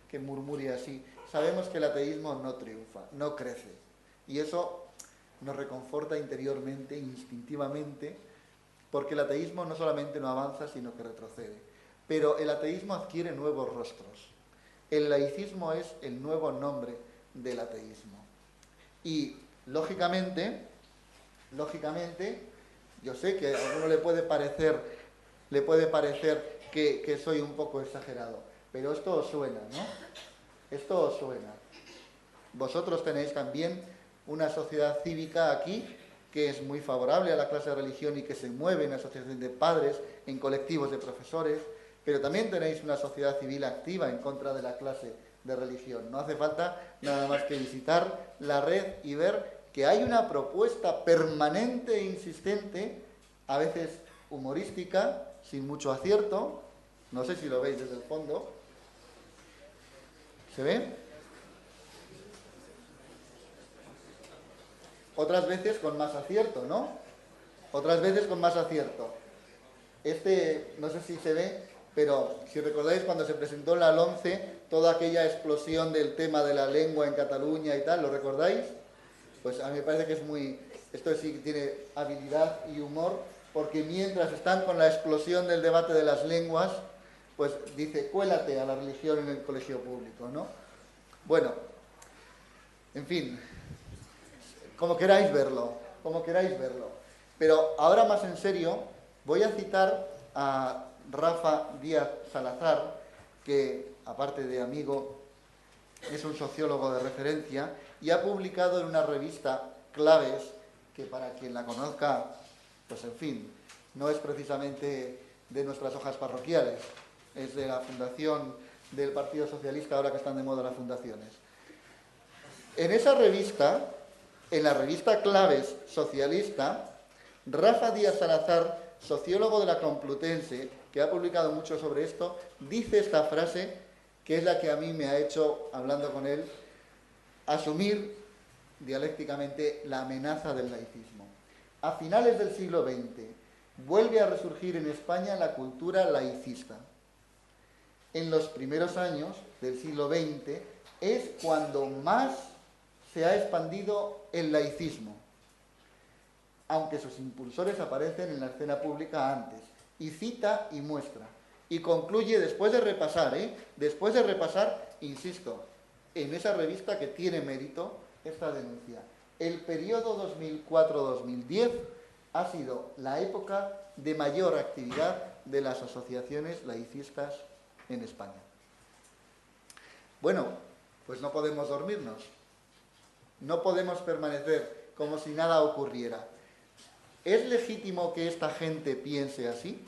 que murmure así, sabemos que el ateísmo no triunfa, no crece. Y eso nos reconforta interiormente, instintivamente, porque el ateísmo no solamente no avanza, sino que retrocede. Pero el ateísmo adquiere nuevos rostros. El laicismo es el nuevo nombre del ateísmo. Y, lógicamente, yo sé que a alguno le puede parecer que soy un poco exagerado, pero esto os suena, ¿no? Esto os suena. Vosotros tenéis también una sociedad cívica aquí que es muy favorable a la clase de religión y que se mueve en asociaciones de padres, en colectivos de profesores, pero también tenéis una sociedad civil activa en contra de la clase de religión. No hace falta nada más que visitar la red y ver que hay una propuesta permanente e insistente, a veces humorística, sin mucho acierto, no sé si lo veis desde el fondo. ¿Se ve? Otras veces con más acierto, ¿no? Otras veces con más acierto. No sé si se ve, pero si recordáis cuando se presentó la LOMCE, toda aquella explosión del tema de la lengua en Cataluña y tal, ¿lo recordáis? Pues a mí me parece que es esto sí que tiene habilidad y humor, porque mientras están con la explosión del debate de las lenguas, pues dice, cuélate a la religión en el colegio público, ¿no? Bueno, en fin, como queráis verlo. Pero ahora más en serio, voy a citar a Rafa Díaz Salazar, que, aparte de amigo, es un sociólogo de referencia y ha publicado en una revista Claves, que para quien la conozca, pues en fin, no es precisamente de nuestras hojas parroquiales, es de la fundación del Partido Socialista, ahora que están de moda las fundaciones. En esa revista, en la revista Claves Socialista, Rafa Díaz Salazar, sociólogo de la Complutense, que ha publicado mucho sobre esto, dice esta frase, que es la que a mí me ha hecho, hablando con él, asumir dialécticamente la amenaza del laicismo. A finales del siglo XX vuelve a resurgir en España la cultura laicista. En los primeros años del siglo XX es cuando más se ha expandido el laicismo, aunque sus impulsores aparecen en la escena pública antes, y cita y muestra, y concluye después de repasar, insisto, en esa revista que tiene mérito esta denuncia. El periodo 2004-2010 ha sido la época de mayor actividad de las asociaciones laicistas en España. Bueno, pues no podemos dormirnos, no podemos permanecer como si nada ocurriera. ¿Es legítimo que esta gente piense así?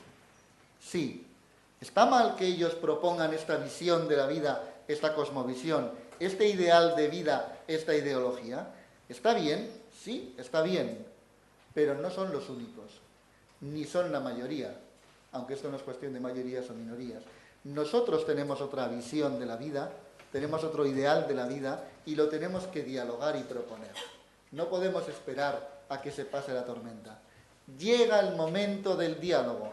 Sí. ¿Está mal que ellos propongan esta visión de la vida, esta cosmovisión, este ideal de vida, esta ideología? ¿Está bien? Sí, está bien. Pero no son los únicos, ni son la mayoría, aunque esto no es cuestión de mayorías o minorías. Nosotros tenemos otra visión de la vida, tenemos otro ideal de la vida y lo tenemos que dialogar y proponer. No podemos esperar a que se pase la tormenta. Llega el momento del diálogo,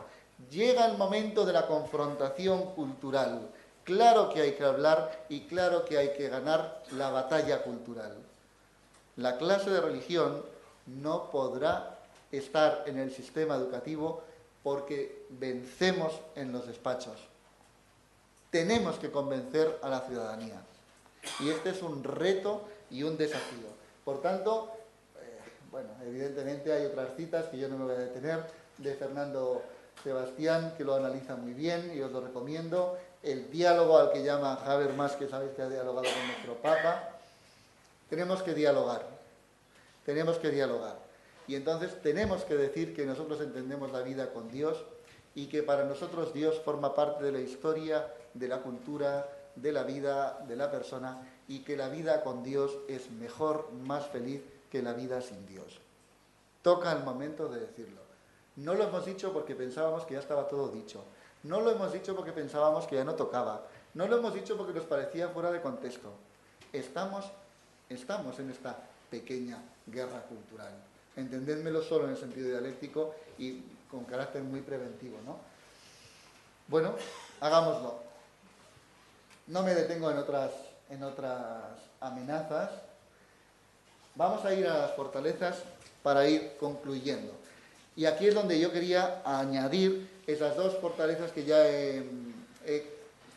llega el momento de la confrontación cultural. Claro que hay que hablar y claro que hay que ganar la batalla cultural. La clase de religión no podrá estar en el sistema educativo porque vencemos en los despachos. Tenemos que convencer a la ciudadanía. Y este es un reto y un desafío. Por tanto, bueno, evidentemente hay otras citas que yo no me voy a detener, de Fernando Sebastián, que lo analiza muy bien y os lo recomiendo. El diálogo al que llama Habermas, que sabéis que ha dialogado con nuestro Papa. Tenemos que dialogar. Y entonces tenemos que decir que nosotros entendemos la vida con Dios y que para nosotros Dios forma parte de la historia, de la cultura, de la vida, de la persona, y que la vida con Dios es mejor, más feliz que la vida sin Dios. Toca el momento de decirlo. No lo hemos dicho porque pensábamos que ya estaba todo dicho. No lo hemos dicho porque pensábamos que ya no tocaba. No lo hemos dicho porque nos parecía fuera de contexto. Estamos en esta pequeña guerra cultural. Entendédmelo solo en el sentido dialéctico y con carácter muy preventivo, ¿no? Bueno, hagámoslo. No me detengo en otras amenazas. Vamos a ir a las fortalezas para ir concluyendo. Y aquí es donde yo quería añadir esas dos fortalezas que ya he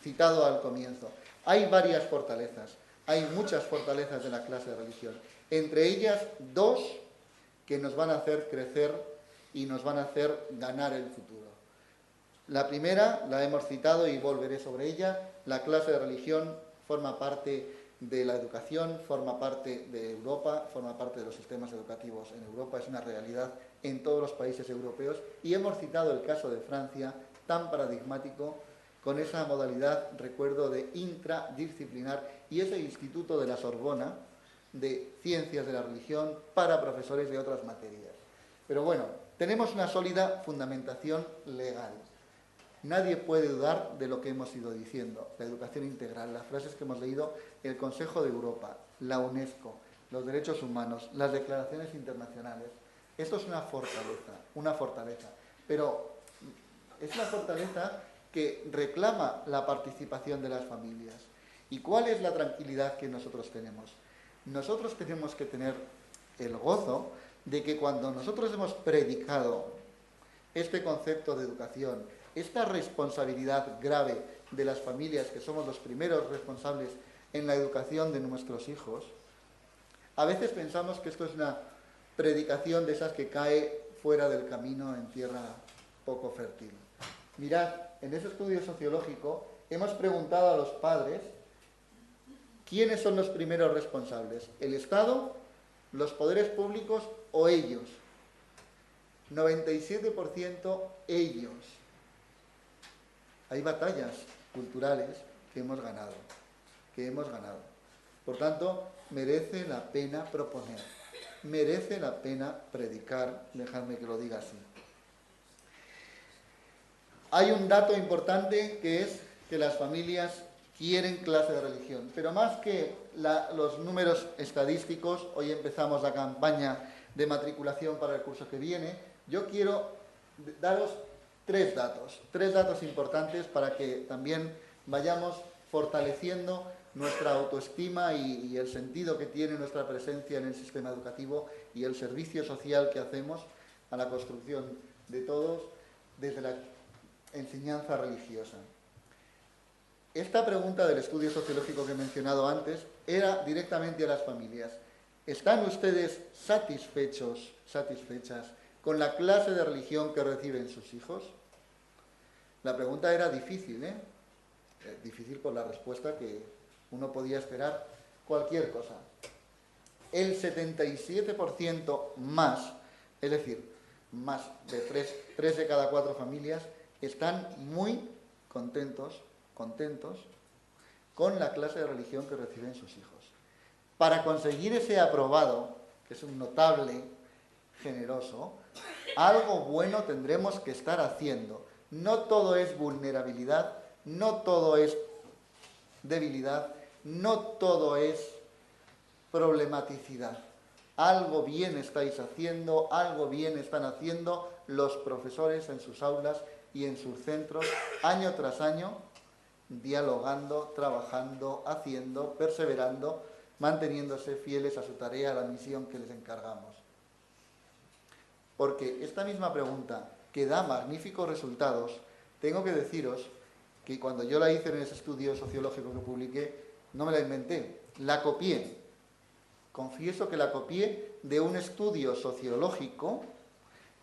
citado al comienzo. Hay varias fortalezas, hay muchas fortalezas de la clase de religión. Entre ellas, dos que nos van a hacer crecer y nos van a hacer ganar el futuro. La primera, la hemos citado y volveré sobre ella, la clase de religión forma parte de la educación, forma parte de Europa, forma parte de los sistemas educativos en Europa, es una realidad en todos los países europeos, y hemos citado el caso de Francia, tan paradigmático, con esa modalidad, recuerdo, de intradisciplinar, y ese instituto de la Sorbona, de ciencias de la religión, para profesores de otras materias. Pero bueno, tenemos una sólida fundamentación legal. Nadie puede dudar de lo que hemos ido diciendo, la educación integral, las frases que hemos leído, el Consejo de Europa, la UNESCO, los derechos humanos, las declaraciones internacionales. Esto es una fortaleza, pero es una fortaleza que reclama la participación de las familias. ¿Y cuál es la tranquilidad que nosotros tenemos? Nosotros tenemos que tener el gozo de que cuando nosotros hemos predicado este concepto de educación, esta responsabilidad grave de las familias, que somos los primeros responsables en la educación de nuestros hijos, a veces pensamos que esto es una predicación de esas que cae fuera del camino en tierra poco fértil. Mirad, en ese estudio sociológico hemos preguntado a los padres quiénes son los primeros responsables, el Estado, los poderes públicos o ellos. 97% ellos. Hay batallas culturales que hemos ganado. Por tanto, merece la pena proponer, merece la pena predicar, dejadme que lo diga así. Hay un dato importante que es que las familias quieren clase de religión, pero más que los números estadísticos, hoy empezamos la campaña de matriculación para el curso que viene, yo quiero daros tres datos importantes para que también vayamos fortaleciendo nuestra autoestima y el sentido que tiene nuestra presencia en el sistema educativo y el servicio social que hacemos a la construcción de todos desde la enseñanza religiosa. Esta pregunta del estudio sociológico que he mencionado antes era directamente a las familias. ¿Están ustedes satisfechas con la clase de religión que reciben sus hijos? La pregunta era difícil, difícil por la respuesta que uno podía esperar cualquier cosa. El 77% más, es decir, más de 3 de cada 4 familias, están muy contentos con la clase de religión que reciben sus hijos. Para conseguir ese aprobado, que es un notable generoso, algo bueno tendremos que estar haciendo. No todo es vulnerabilidad, no todo es debilidad, no todo es problematicidad. Algo bien estáis haciendo, algo bien están haciendo los profesores en sus aulas y en sus centros, año tras año, dialogando, trabajando, haciendo, perseverando, manteniéndose fieles a su tarea, a la misión que les encargamos. Porque esta misma pregunta, que da magníficos resultados, tengo que deciros que cuando yo la hice en ese estudio sociológico que publiqué, no me la inventé, la copié. Confieso que la copié de un estudio sociológico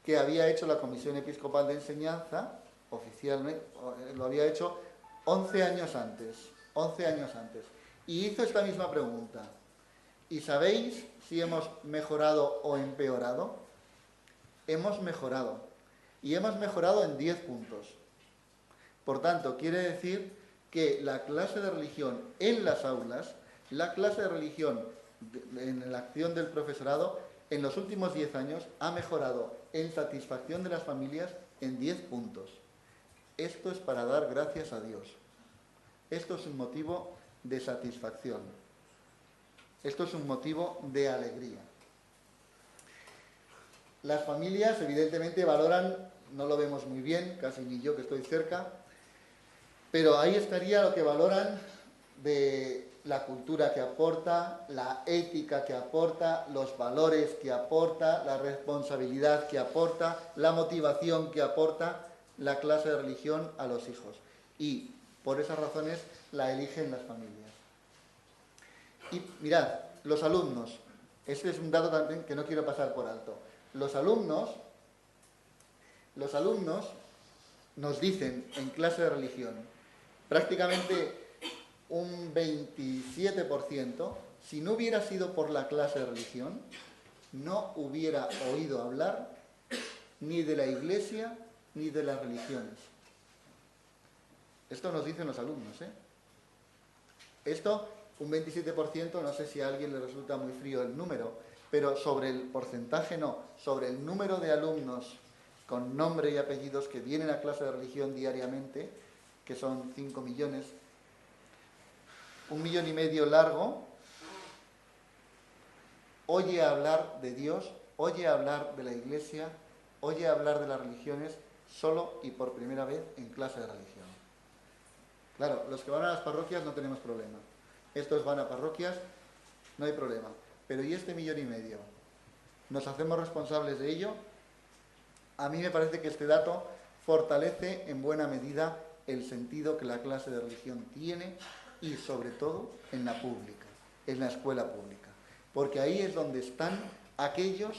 que había hecho la Comisión Episcopal de Enseñanza, oficialmente, lo había hecho 11 años antes, y hizo esta misma pregunta. ¿Y sabéis si hemos mejorado o empeorado? hemos mejorado. Y hemos mejorado en 10 puntos. Por tanto, quiere decir que la clase de religión en las aulas, la clase de religión en la acción del profesorado, en los últimos 10 años ha mejorado en satisfacción de las familias en 10 puntos. Esto es para dar gracias a Dios. Esto es un motivo de satisfacción. Esto es un motivo de alegría. Las familias evidentemente valoran, no lo vemos muy bien, casi ni yo que estoy cerca, pero ahí estaría lo que valoran de la cultura que aporta, la ética que aporta, los valores que aporta, la responsabilidad que aporta, la motivación que aporta la clase de religión a los hijos. Y por esas razones la eligen las familias. Y mirad, los alumnos, este es un dato también que no quiero pasar por alto. Los alumnos nos dicen en clase de religión, prácticamente un 27%, si no hubiera sido por la clase de religión, no hubiera oído hablar ni de la Iglesia ni de las religiones. Esto nos dicen los alumnos, ¿eh? Esto, un 27%, no sé si a alguien le resulta muy frío el número, pero sobre el porcentaje no, sobre el número de alumnos con nombre y apellidos que vienen a clase de religión diariamente, que son 5 millones, 1,5 millones largo, oye hablar de Dios, oye hablar de la Iglesia, oye hablar de las religiones solo y por primera vez en clase de religión. Claro, los que van a las parroquias no tenemos problema. Estos van a parroquias, no hay problema. Pero ¿y este 1,5 millones? ¿Nos hacemos responsables de ello? A mí me parece que este dato fortalece en buena medida el sentido que la clase de religión tiene y sobre todo en la pública, en la escuela pública. Porque ahí es donde están aquellos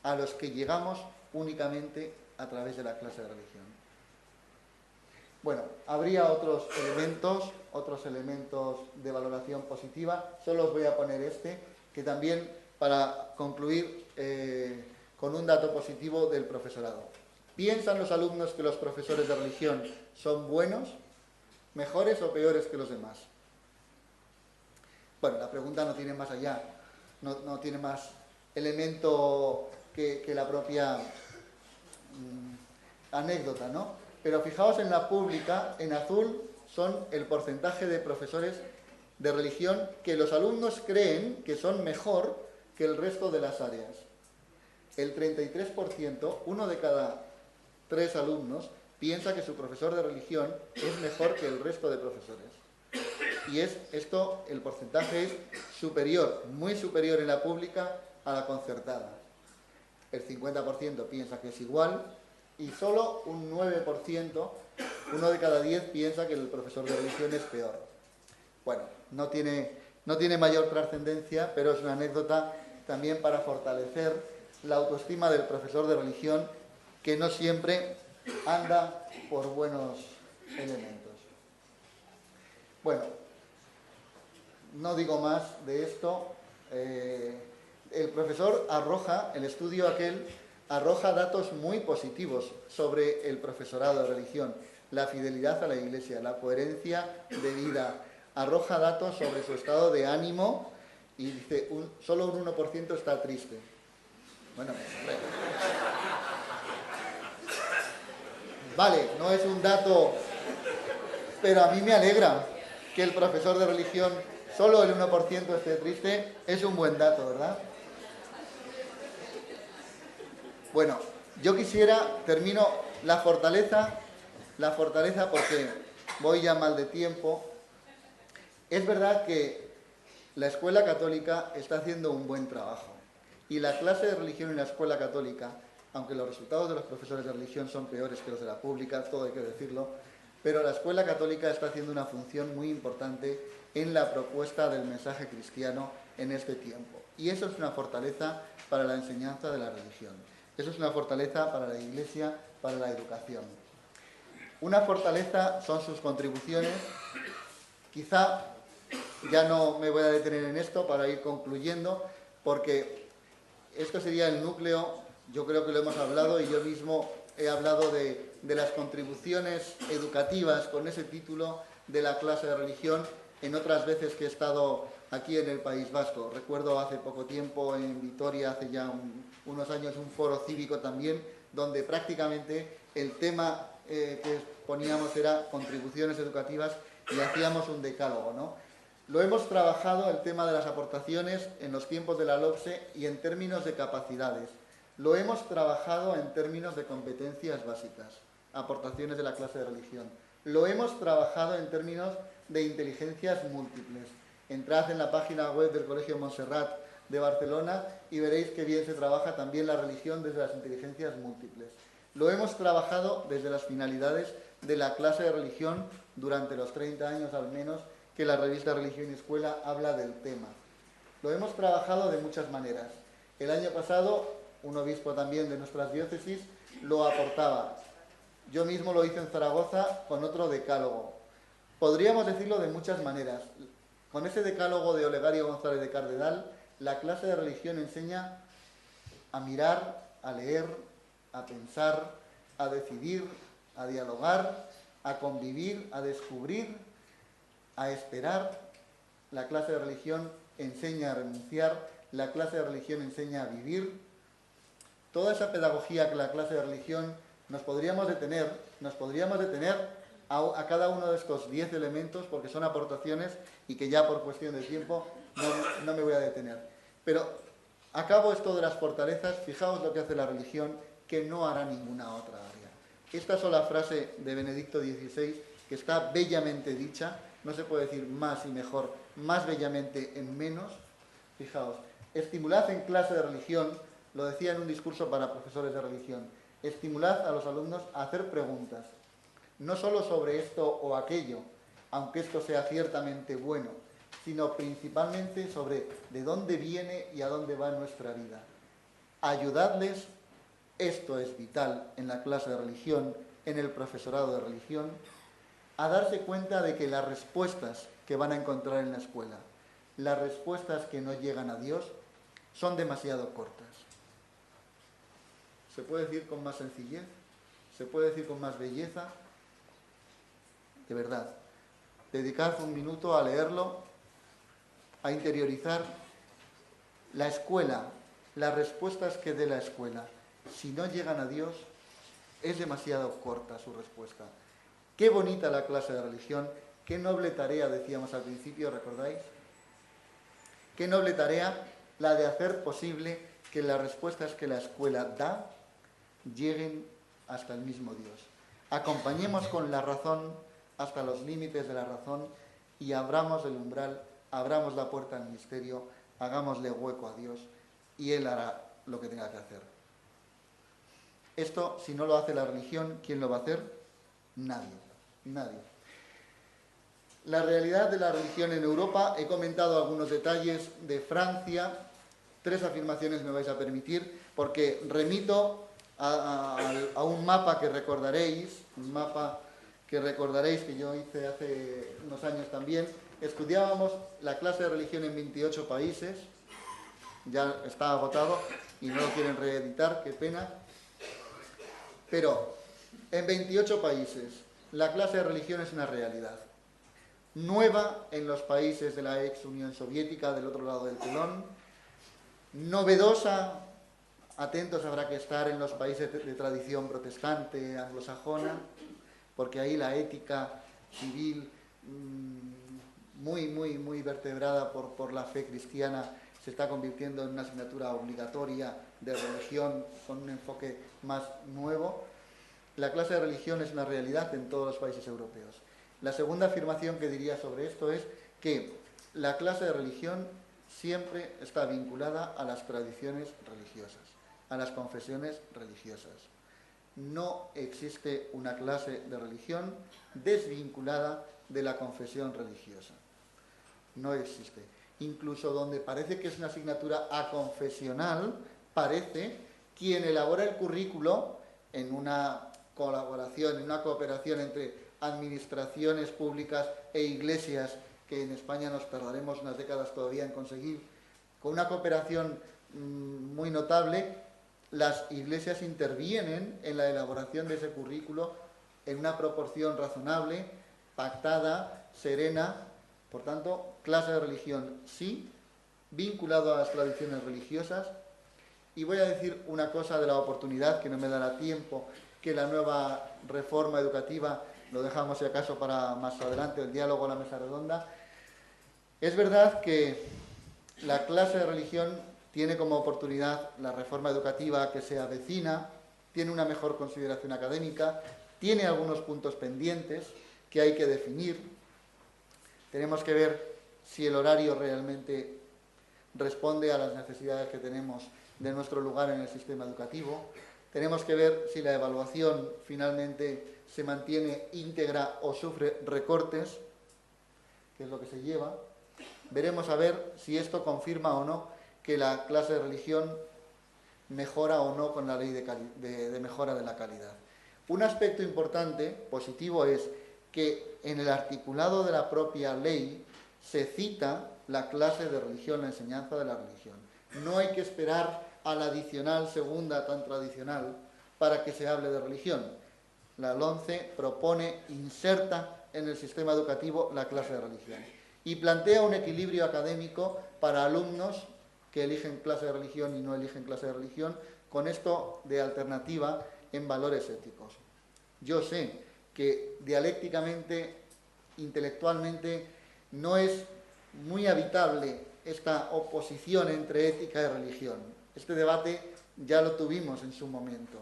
a los que llegamos únicamente a través de la clase de religión. Bueno, habría otros elementos de valoración positiva, solo os voy a poner este, que también para concluir con un dato positivo del profesorado. ¿Piensan los alumnos que los profesores de religión son buenos, mejores o peores que los demás? Bueno, la pregunta no tiene más allá, no tiene más elemento que la propia anécdota, ¿no? Pero fijaos en la pública, en azul, son el porcentaje de profesores de religión que los alumnos creen que son mejor que el resto de las áreas. El 33%, uno de cada 3 alumnos, piensa que su profesor de religión es mejor que el resto de profesores. Y el porcentaje es superior, muy superior en la pública a la concertada. El 50% piensa que es igual y solo un 9%, uno de cada 10, piensa que el profesor de religión es peor. Bueno, no tiene mayor trascendencia, pero es una anécdota también para fortalecer la autoestima del profesor de religión, que no siempre anda por buenos elementos. Bueno, no digo más de esto. El profesor el estudio aquel arroja datos muy positivos sobre el profesorado de religión, la fidelidad a la Iglesia, la coherencia de vida, arroja datos sobre su estado de ánimo y dice, solo un 1% está triste. Bueno, vale, no es un dato, pero a mí me alegra que el profesor de religión, solo el 1% esté triste, es un buen dato, ¿verdad? Bueno, yo termino la fortaleza porque voy ya mal de tiempo. Es verdad que la escuela católica está haciendo un buen trabajo y la clase de religión en la escuela católica, aunque los resultados de los profesores de religión son peores que los de la pública, todo hay que decirlo, pero la escuela católica está haciendo una función muy importante en la propuesta del mensaje cristiano en este tiempo. Y eso es una fortaleza para la enseñanza de la religión. Eso es una fortaleza para la Iglesia, para la educación. Una fortaleza son sus contribuciones. Quizá ya no me voy a detener en esto para ir concluyendo, porque esto sería el núcleo yo creo que lo hemos hablado y yo mismo he hablado de las contribuciones educativas con ese título de la clase de religión en otras veces que he estado aquí en el País Vasco. Recuerdo hace poco tiempo en Vitoria, hace ya unos años, un foro cívico también, donde prácticamente el tema que poníamos era contribuciones educativas y hacíamos un decálogo, ¿no? Lo hemos trabajado, el tema de las aportaciones, en los tiempos de la LOPSE y en términos de capacidades. Lo hemos trabajado en términos de competencias básicas, aportaciones de la clase de religión. Lo hemos trabajado en términos de inteligencias múltiples. Entrad en la página web del Colegio Montserrat de Barcelona y veréis que bien se trabaja también la religión desde las inteligencias múltiples. Lo hemos trabajado desde las finalidades de la clase de religión durante los 30 años al menos que la revista Religión y Escuela habla del tema. Lo hemos trabajado de muchas maneras. El año pasado, un obispo también de nuestras diócesis lo aportaba. Yo mismo lo hice en Zaragoza con otro decálogo. Podríamos decirlo de muchas maneras. Con ese decálogo de Olegario González de Cardenal, la clase de religión enseña a mirar, a leer, a pensar, a decidir, a dialogar, a convivir, a descubrir, a esperar. La clase de religión enseña a renunciar, la clase de religión enseña a vivir. Toda esa pedagogía que la clase de religión nos podríamos detener a cada uno de estos 10 elementos, porque son aportaciones y que ya por cuestión de tiempo no me voy a detener. Pero acabo esto de las fortalezas, fijaos lo que hace la religión, que no hará ninguna otra área. Esta sola frase de Benedicto XVI, que está bellamente dicha, no se puede decir más y mejor, más bellamente en menos. Fijaos, estimulad en clase de religión, lo decía en un discurso para profesores de religión, estimulad a los alumnos a hacer preguntas, no solo sobre esto o aquello, aunque esto sea ciertamente bueno, sino principalmente sobre de dónde viene y a dónde va nuestra vida. Ayudadles, esto es vital en la clase de religión, en el profesorado de religión, a darse cuenta de que las respuestas que van a encontrar en la escuela, las respuestas que no llegan a Dios, son demasiado cortas. ¿Se puede decir con más sencillez? ¿Se puede decir con más belleza? De verdad, dedicad un minuto a leerlo, a interiorizar la escuela, las respuestas que dé la escuela. Si no llegan a Dios, es demasiado corta su respuesta. Qué bonita la clase de religión, qué noble tarea, decíamos al principio, ¿recordáis? Qué noble tarea la de hacer posible que las respuestas que la escuela da lleguen hasta el mismo Dios. Acompañemos con la razón hasta los límites de la razón y abramos el umbral, abramos la puerta al misterio, hagámosle hueco a Dios y Él hará lo que tenga que hacer. Esto, si no lo hace la religión, ¿quién lo va a hacer? Nadie, nadie. La realidad de la religión en Europa, he comentado algunos detalles de Francia, 3 afirmaciones me vais a permitir, porque remito a un mapa que recordaréis, que yo hice hace unos años también. Estudiábamos la clase de religión en 28 países, ya está agotado y no lo quieren reeditar, qué pena. Pero en 28 países la clase de religión es una realidad. Nueva en los países de la ex Unión Soviética, del otro lado del telón. Novedosa, atentos habrá que estar en los países de tradición protestante, anglosajona, porque ahí la ética civil, muy vertebrada por la fe cristiana, se está convirtiendo en una asignatura obligatoria de religión con un enfoque más nuevo. La clase de religión es una realidad en todos los países europeos. La segunda afirmación que diría sobre esto es que la clase de religión siempre está vinculada a las tradiciones religiosas, a las confesiones religiosas. No existe una clase de religión desvinculada de la confesión religiosa. No existe. Incluso donde parece que es una asignatura aconfesional, parece quien elabora el currículo en una colaboración, en una cooperación entre administraciones públicas e iglesias, que en España nos tardaremos unas décadas todavía en conseguir, con una cooperación muy notable, las iglesias intervienen en la elaboración de ese currículo en una proporción razonable, pactada, serena. Por tanto, clase de religión sí, vinculado a las tradiciones religiosas. Y voy a decir una cosa de la oportunidad, que no me dará tiempo, que la nueva reforma educativa lo dejamos si acaso para más adelante, el diálogo a la mesa redonda. Es verdad que la clase de religión tiene como oportunidad la reforma educativa que se avecina, tiene una mejor consideración académica, tiene algunos puntos pendientes que hay que definir. Tenemos que ver si el horario realmente responde a las necesidades que tenemos de nuestro lugar en el sistema educativo. Tenemos que ver si la evaluación finalmente se mantiene íntegra o sufre recortes, que es lo que se lleva. Veremos a ver si esto confirma o no que la clase de religión mejora o no con la ley de mejora de la calidad. Un aspecto importante, positivo, es que en el articulado de la propia ley se cita la clase de religión, la enseñanza de la religión. No hay que esperar a la adicional segunda tan tradicional para que se hable de religión. La LOMCE propone, inserta en el sistema educativo la clase de religión y plantea un equilibrio académico para alumnos que eligen clase de religión y no eligen clase de religión, con esto de alternativa en valores éticos. Yo sé que dialécticamente, intelectualmente, no es muy habitable esta oposición entre ética y religión. Este debate ya lo tuvimos en su momento.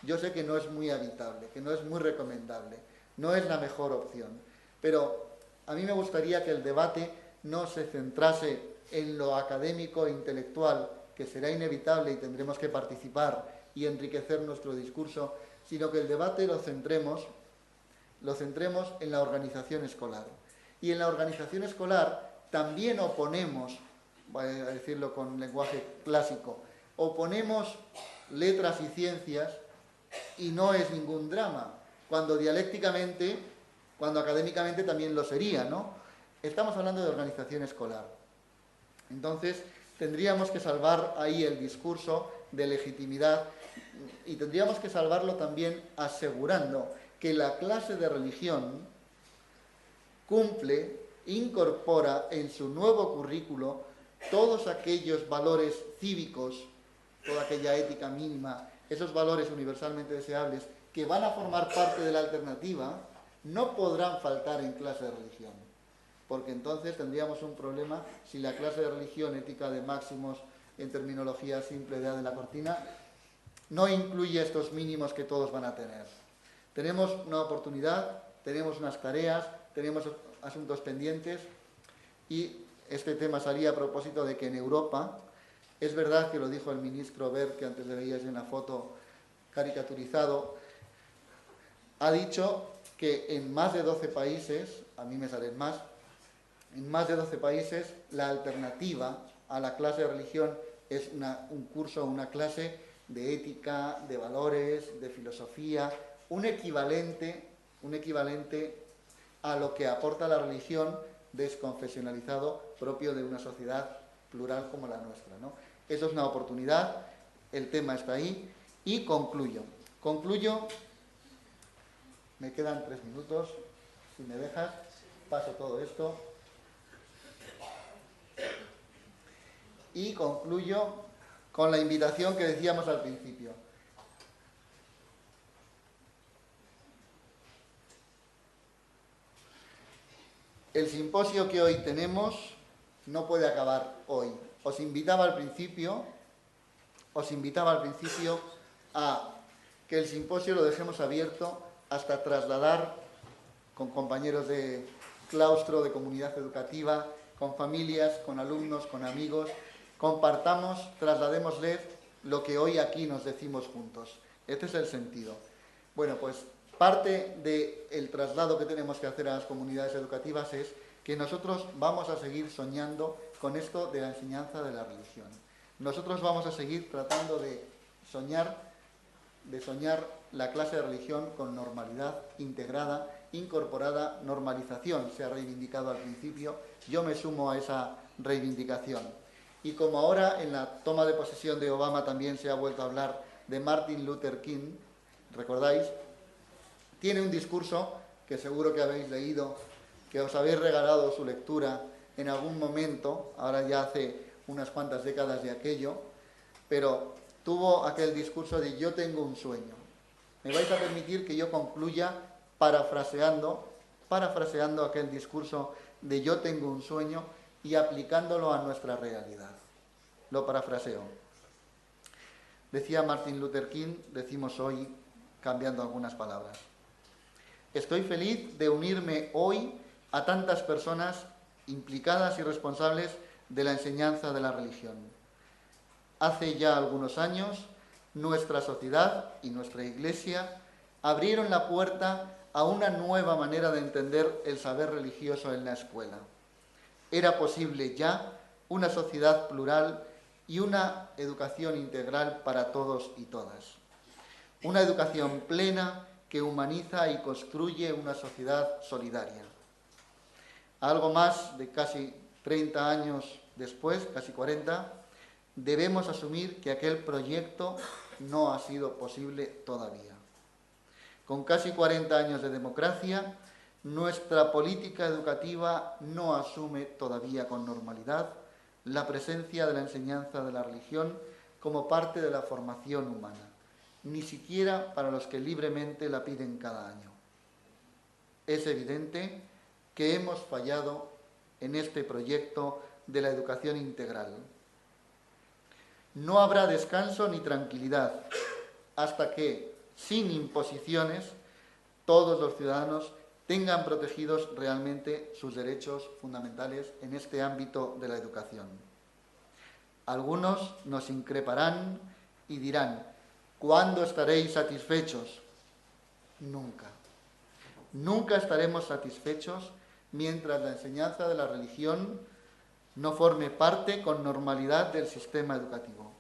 Yo sé que no es muy habitable, que no es muy recomendable, no es la mejor opción, pero a mí me gustaría que el debate no se centrase en lo académico e intelectual, que será inevitable y tendremos que participar y enriquecer nuestro discurso, sino que el debate lo centremos en la organización escolar. Y en la organización escolar también oponemos, voy a decirlo con lenguaje clásico, oponemos letras y ciencias, y no es ningún drama, cuando dialécticamente, cuando académicamente también lo sería, ¿no? Estamos hablando de organización escolar. Entonces, tendríamos que salvar ahí el discurso de legitimidad y tendríamos que salvarlo también asegurando que la clase de religión cumple, incorpora en su nuevo currículo todos aquellos valores cívicos, toda aquella ética mínima, esos valores universalmente deseables que van a formar parte de la alternativa, no podrán faltar en clase de religión. Porque entonces tendríamos un problema si la clase de religión, ética de máximos, en terminología simple de A de la Cortina, no incluye estos mínimos que todos van a tener. Tenemos una oportunidad, tenemos unas tareas, tenemos asuntos pendientes y este tema salía a propósito de que en Europa, es verdad que lo dijo el ministro Wert, que antes le veíais en la foto caricaturizado, ha dicho que en más de 12 países, a mí me salen más, en más de 12 países la alternativa a la clase de religión es un curso, una clase de ética, de valores, de filosofía, un equivalente a lo que aporta la religión desconfesionalizado propio de una sociedad plural como la nuestra, ¿no? Eso es una oportunidad, el tema está ahí y concluyo. Me quedan 3 minutos, si me dejas, paso todo esto. Y concluyo con la invitación que decíamos al principio. El simposio que hoy tenemos no puede acabar hoy. Os invitaba al principio a que el simposio lo dejemos abierto hasta trasladar con compañeros de claustro, de comunidad educativa, con familias, con alumnos, con amigos, compartamos, trasladémosles lo que hoy aquí nos decimos juntos. Este es el sentido. Bueno, pues parte del traslado que tenemos que hacer a las comunidades educativas es que nosotros vamos a seguir soñando con esto de la enseñanza de la religión. Nosotros vamos a seguir tratando de soñar la clase de religión con normalidad integrada, incorporada, normalización. Se ha reivindicado al principio, yo me sumo a esa reivindicación. Y como ahora en la toma de posesión de Obama también se ha vuelto a hablar de Martin Luther King, ¿recordáis? Tiene un discurso que seguro que habéis leído, que os habéis regalado su lectura en algún momento, ahora ya hace unas cuantas décadas de aquello, pero tuvo aquel discurso de yo tengo un sueño. Me vais a permitir que yo concluya parafraseando aquel discurso de yo tengo un sueño y aplicándolo a nuestra realidad. Lo parafraseo. Decía Martin Luther King, decimos hoy, cambiando algunas palabras. Estoy feliz de unirme hoy a tantas personas implicadas y responsables de la enseñanza de la religión. Hace ya algunos años, nuestra sociedad y nuestra Iglesia abrieron la puerta a una nueva manera de entender el saber religioso en la escuela. Era posible ya una sociedad plural y una educación integral para todos y todas. Una educación plena que humaniza y construye una sociedad solidaria. Algo más de casi 30 años después, casi 40, debemos asumir que aquel proyecto no ha sido posible todavía. Con casi 40 años de democracia, nuestra política educativa no asume todavía con normalidad la presencia de la enseñanza de la religión como parte de la formación humana, ni siquiera para los que libremente la piden cada año. Es evidente que hemos fallado en este proyecto de la educación integral. No habrá descanso ni tranquilidad hasta que, sin imposiciones, todos los ciudadanos tengan protegidos realmente sus derechos fundamentales en este ámbito de la educación. Algunos nos increparán y dirán, ¿cuándo estaréis satisfechos? Nunca. Nunca estaremos satisfechos mientras la enseñanza de la religión no forme parte con normalidad del sistema educativo.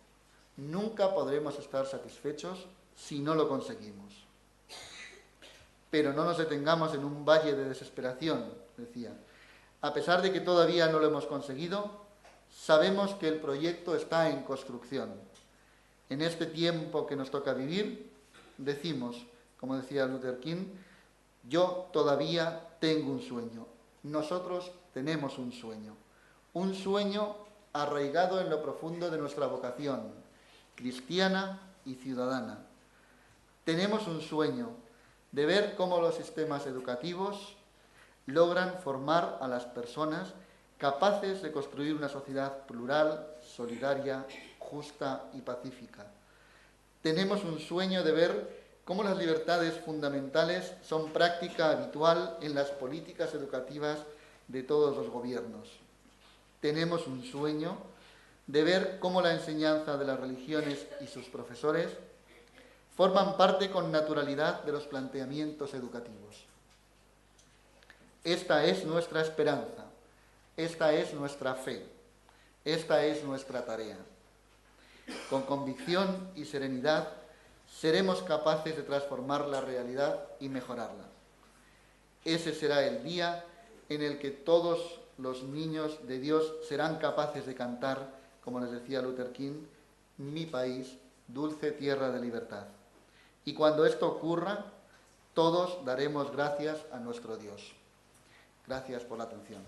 Nunca podremos estar satisfechos si no lo conseguimos. Pero no nos detengamos en un valle de desesperación, decía. A pesar de que todavía no lo hemos conseguido, sabemos que el proyecto está en construcción. En este tiempo que nos toca vivir, decimos, como decía Luther King, yo todavía tengo un sueño. Nosotros tenemos un sueño arraigado en lo profundo de nuestra vocación, cristiana y ciudadana. Tenemos un sueño de ver cómo los sistemas educativos logran formar a las personas capaces de construir una sociedad plural, solidaria, justa y pacífica. Tenemos un sueño de ver cómo las libertades fundamentales son práctica habitual en las políticas educativas de todos los gobiernos. Tenemos un sueño de ver cómo la enseñanza de las religiones y sus profesores forman parte con naturalidad de los planteamientos educativos. Esta es nuestra esperanza, esta es nuestra fe, esta es nuestra tarea. Con convicción y serenidad seremos capaces de transformar la realidad y mejorarla. Ese será el día en el que todos los niños de Dios serán capaces de cantar, como les decía Luther King, mi país, dulce tierra de libertad. Y cuando esto ocurra, todos daremos gracias a nuestro Dios. Gracias por la atención.